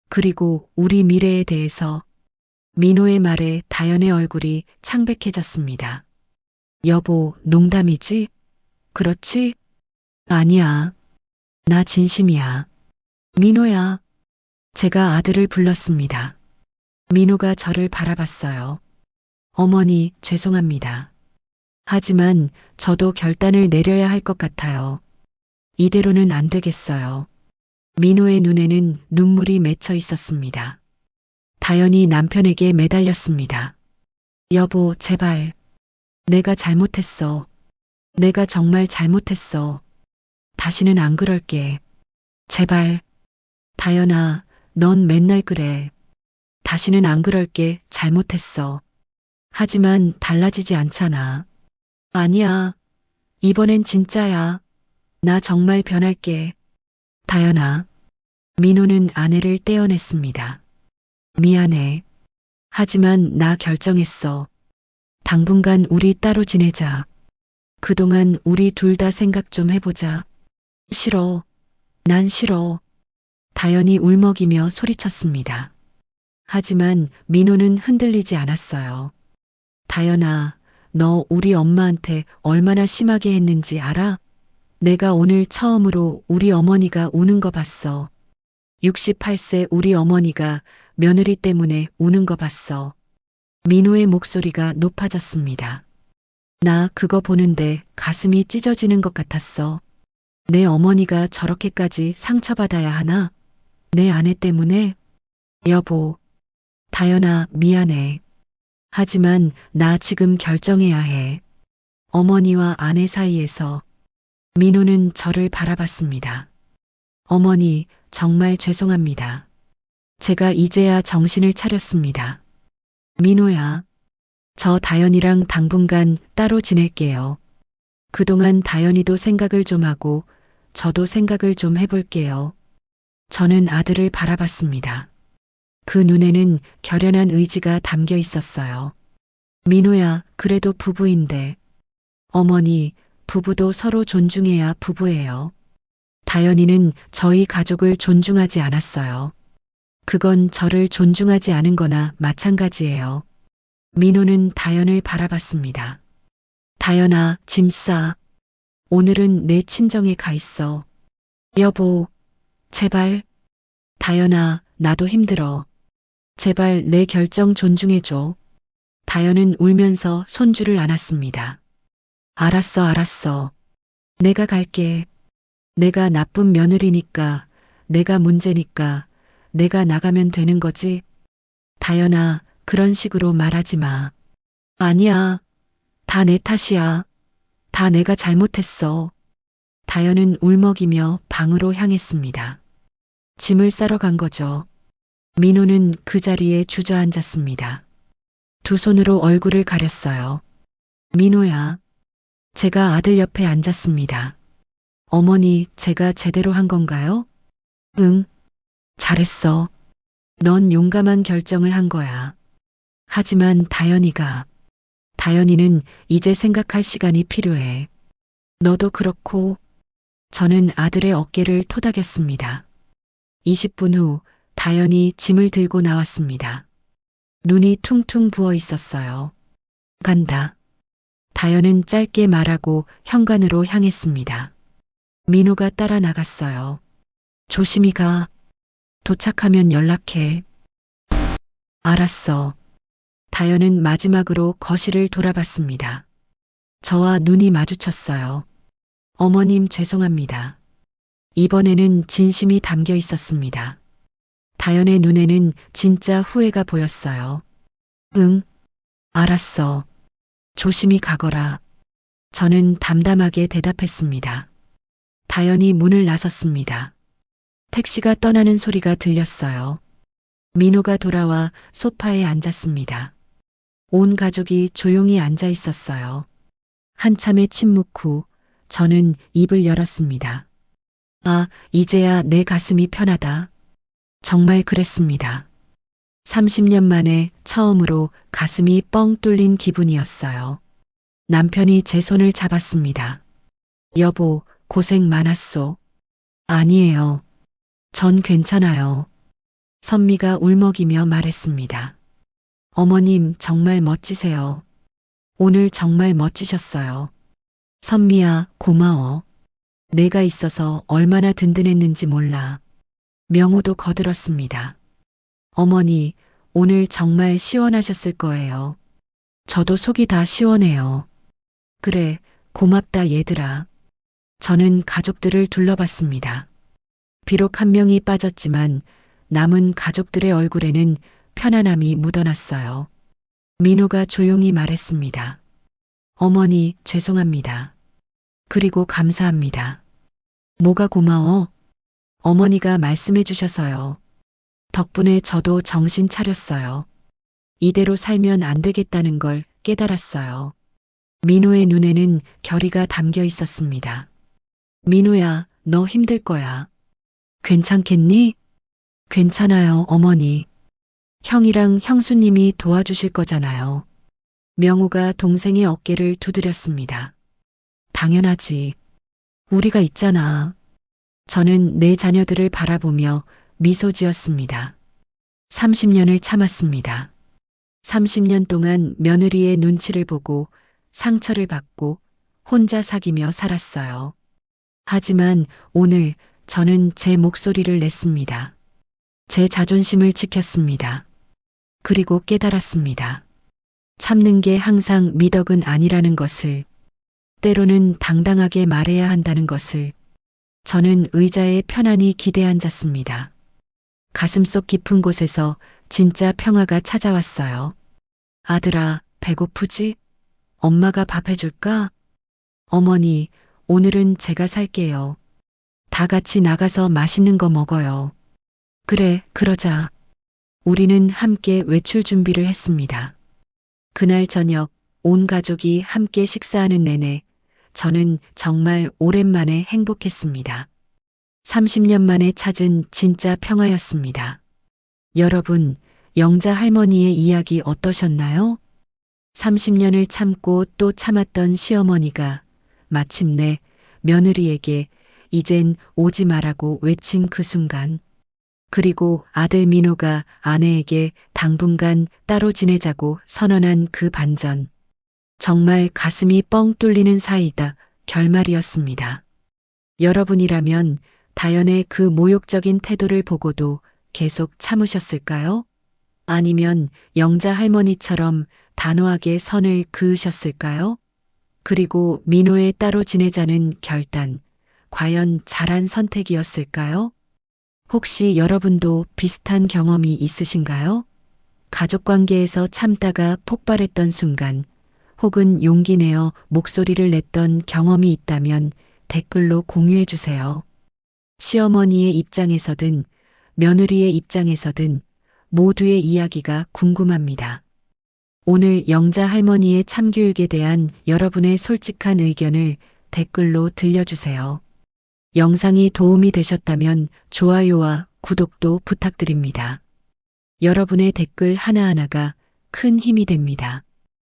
그리고 우리 미래에 대해서. 민호의 말에 다연의 얼굴이 창백해졌습니다. 여보, 농담이지? 그렇지? 아니야. 나 진심이야. 민호야. 제가 아들을 불렀습니다. 민호가 저를 바라봤어요. 어머니, 죄송합니다. 하지만 저도 결단을 내려야 할 것 같아요. 이대로는 안 되겠어요. 민호의 눈에는 눈물이 맺혀 있었습니다. 다연이 남편에게 매달렸습니다. 여보, 제발. 내가 잘못했어. 내가 정말 잘못했어. 다시는 안 그럴게. 제발. 다연아, 넌 맨날 그래. 다시는 안 그럴게. 잘못했어. 하지만 달라지지 않잖아. 아니야. 이번엔 진짜야. 나 정말 변할게. 다연아. 민호는 아내를 떼어냈습니다. 미안해. 하지만 나 결정했어. 당분간 우리 따로 지내자. 그동안 우리 둘 다 생각 좀 해보자. 싫어. 난 싫어. 다연이 울먹이며 소리쳤습니다. 하지만 민호는 흔들리지 않았어요. 다연아, 너 우리 엄마한테 얼마나 심하게 했는지 알아? 내가 오늘 처음으로 우리 어머니가 우는 거 봤어. 68세 우리 어머니가 며느리 때문에 우는 거 봤어. 민호의 목소리가 높아졌습니다. 나 그거 보는데 가슴이 찢어지는 것 같았어. 내 어머니가 저렇게까지 상처받아야 하나? 내 아내 때문에? 여보, 다연아, 미안해. 하지만 나 지금 결정해야 해. 어머니와 아내 사이에서. 민호는 저를 바라봤습니다. 어머니, 정말 죄송합니다. 제가 이제야 정신을 차렸습니다. 민호야, 저 다연이랑 당분간 따로 지낼게요. 그동안 다연이도 생각을 좀 하고 저도 생각을 좀 해볼게요. 저는 아들을 바라봤습니다. 그 눈에는 결연한 의지가 담겨 있었어요. 민호야, 그래도 부부인데. 어머니, 부부도 서로 존중해야 부부예요. 다연이는 저희 가족을 존중하지 않았어요. 그건 저를 존중하지 않은 거나 마찬가지예요. 민호는 다연을 바라봤습니다. 다연아, 짐 싸. 오늘은 내 친정에 가 있어. 여보, 제발. 다연아, 나도 힘들어. 제발 내 결정 존중해줘. 다연은 울면서 손주를 안았습니다. 알았어, 알았어. 내가 갈게. 내가 나쁜 며느리니까, 내가 문제니까, 내가 나가면 되는 거지. 다연아, 그런 식으로 말하지 마. 아니야. 다 내 탓이야. 다 내가 잘못했어. 다연은 울먹이며 방으로 향했습니다. 짐을 싸러 간 거죠. 민호는 그 자리에 주저앉았습니다. 두 손으로 얼굴을 가렸어요. 민호야. 제가 아들 옆에 앉았습니다. 어머니, 제가 제대로 한 건가요? 응. 잘했어. 넌 용감한 결정을 한 거야. 하지만 다연이는 이제 생각할 시간이 필요해. 너도 그렇고. 저는 아들의 어깨를 토닥였습니다. 20분 후 다연이 짐을 들고 나왔습니다. 눈이 퉁퉁 부어 있었어요. 간다. 다연은 짧게 말하고 현관으로 향했습니다. 민호가 따라 나갔어요. 조심히 가. 도착하면 연락해. 알았어. 다연은 마지막으로 거실을 돌아봤습니다. 저와 눈이 마주쳤어요. 어머님 죄송합니다. 이번에는 진심이 담겨 있었습니다. 다연의 눈에는 진짜 후회가 보였어요. 응, 알았어. 조심히 가거라. 저는 담담하게 대답했습니다. 다연이 문을 나섰습니다. 택시가 떠나는 소리가 들렸어요. 민호가 돌아와 소파에 앉았습니다. 온 가족이 조용히 앉아 있었어요. 한참의 침묵 후 저는 입을 열었습니다. 아, 이제야 내 가슴이 편하다. 정말 그랬습니다. 30년 만에 처음으로 가슴이 뻥 뚫린 기분이었어요. 남편이 제 손을 잡았습니다. 여보, 고생 많았소. 아니에요. 전 괜찮아요. 선미가 울먹이며 말했습니다. 어머님 정말 멋지세요. 오늘 정말 멋지셨어요. 선미야, 고마워. 내가 있어서 얼마나 든든했는지 몰라. 명호도 거들었습니다. 어머니, 오늘 정말 시원하셨을 거예요. 저도 속이 다 시원해요. 그래, 고맙다 얘들아. 저는 가족들을 둘러봤습니다. 비록 한 명이 빠졌지만 남은 가족들의 얼굴에는 편안함이 묻어났어요. 민호가 조용히 말했습니다. 어머니, 죄송합니다. 그리고 감사합니다. 뭐가 고마워? 어머니가 말씀해 주셔서요. 덕분에 저도 정신 차렸어요. 이대로 살면 안 되겠다는 걸 깨달았어요. 민호의 눈에는 결의가 담겨 있었습니다. 민호야, 너 힘들 거야. 괜찮겠니? 괜찮아요, 어머니. 형이랑 형수님이 도와주실 거잖아요. 명호가 동생의 어깨를 두드렸습니다. 당연하지. 우리가 있잖아. 저는 내 자녀들을 바라보며 미소 지었습니다. 30년을 참았습니다. 30년 동안 며느리의 눈치를 보고 상처를 받고 혼자 사귀며 살았어요. 하지만 오늘 저는 제 목소리를 냈습니다. 제 자존심을 지켰습니다. 그리고 깨달았습니다. 참는 게 항상 미덕은 아니라는 것을, 때로는 당당하게 말해야 한다는 것을. 저는 의자에 편안히 기대 앉았습니다. 가슴속 깊은 곳에서 진짜 평화가 찾아왔어요. 아들아, 배고프지? 엄마가 밥 해줄까? 어머니, 오늘은 제가 살게요. 다 같이 나가서 맛있는 거 먹어요. 그래, 그러자. 우리는 함께 외출 준비를 했습니다. 그날 저녁 온 가족이 함께 식사하는 내내 저는 정말 오랜만에 행복했습니다. 30년 만에 찾은 진짜 평화였습니다. 여러분, 영자 할머니의 이야기 어떠셨나요? 30년을 참고 또 참았던 시어머니가 마침내 며느리에게 이젠 오지 마라고 외친 그 순간, 그리고 아들 민호가 아내에게 당분간 따로 지내자고 선언한 그 반전. 정말 가슴이 뻥 뚫리는 사이다 결말이었습니다. 여러분이라면 다연의 그 모욕적인 태도를 보고도 계속 참으셨을까요? 아니면 영자 할머니처럼 단호하게 선을 그으셨을까요? 그리고 민호의 따로 지내자는 결단, 과연 잘한 선택이었을까요? 혹시 여러분도 비슷한 경험이 있으신가요? 가족 관계에서 참다가 폭발했던 순간, 혹은 용기 내어 목소리를 냈던 경험이 있다면 댓글로 공유해 주세요. 시어머니의 입장에서든 며느리의 입장에서든 모두의 이야기가 궁금합니다. 오늘 영자 할머니의 참교육에 대한 여러분의 솔직한 의견을 댓글로 들려주세요. 영상이 도움이 되셨다면 좋아요와 구독도 부탁드립니다. 여러분의 댓글 하나하나가 큰 힘이 됩니다.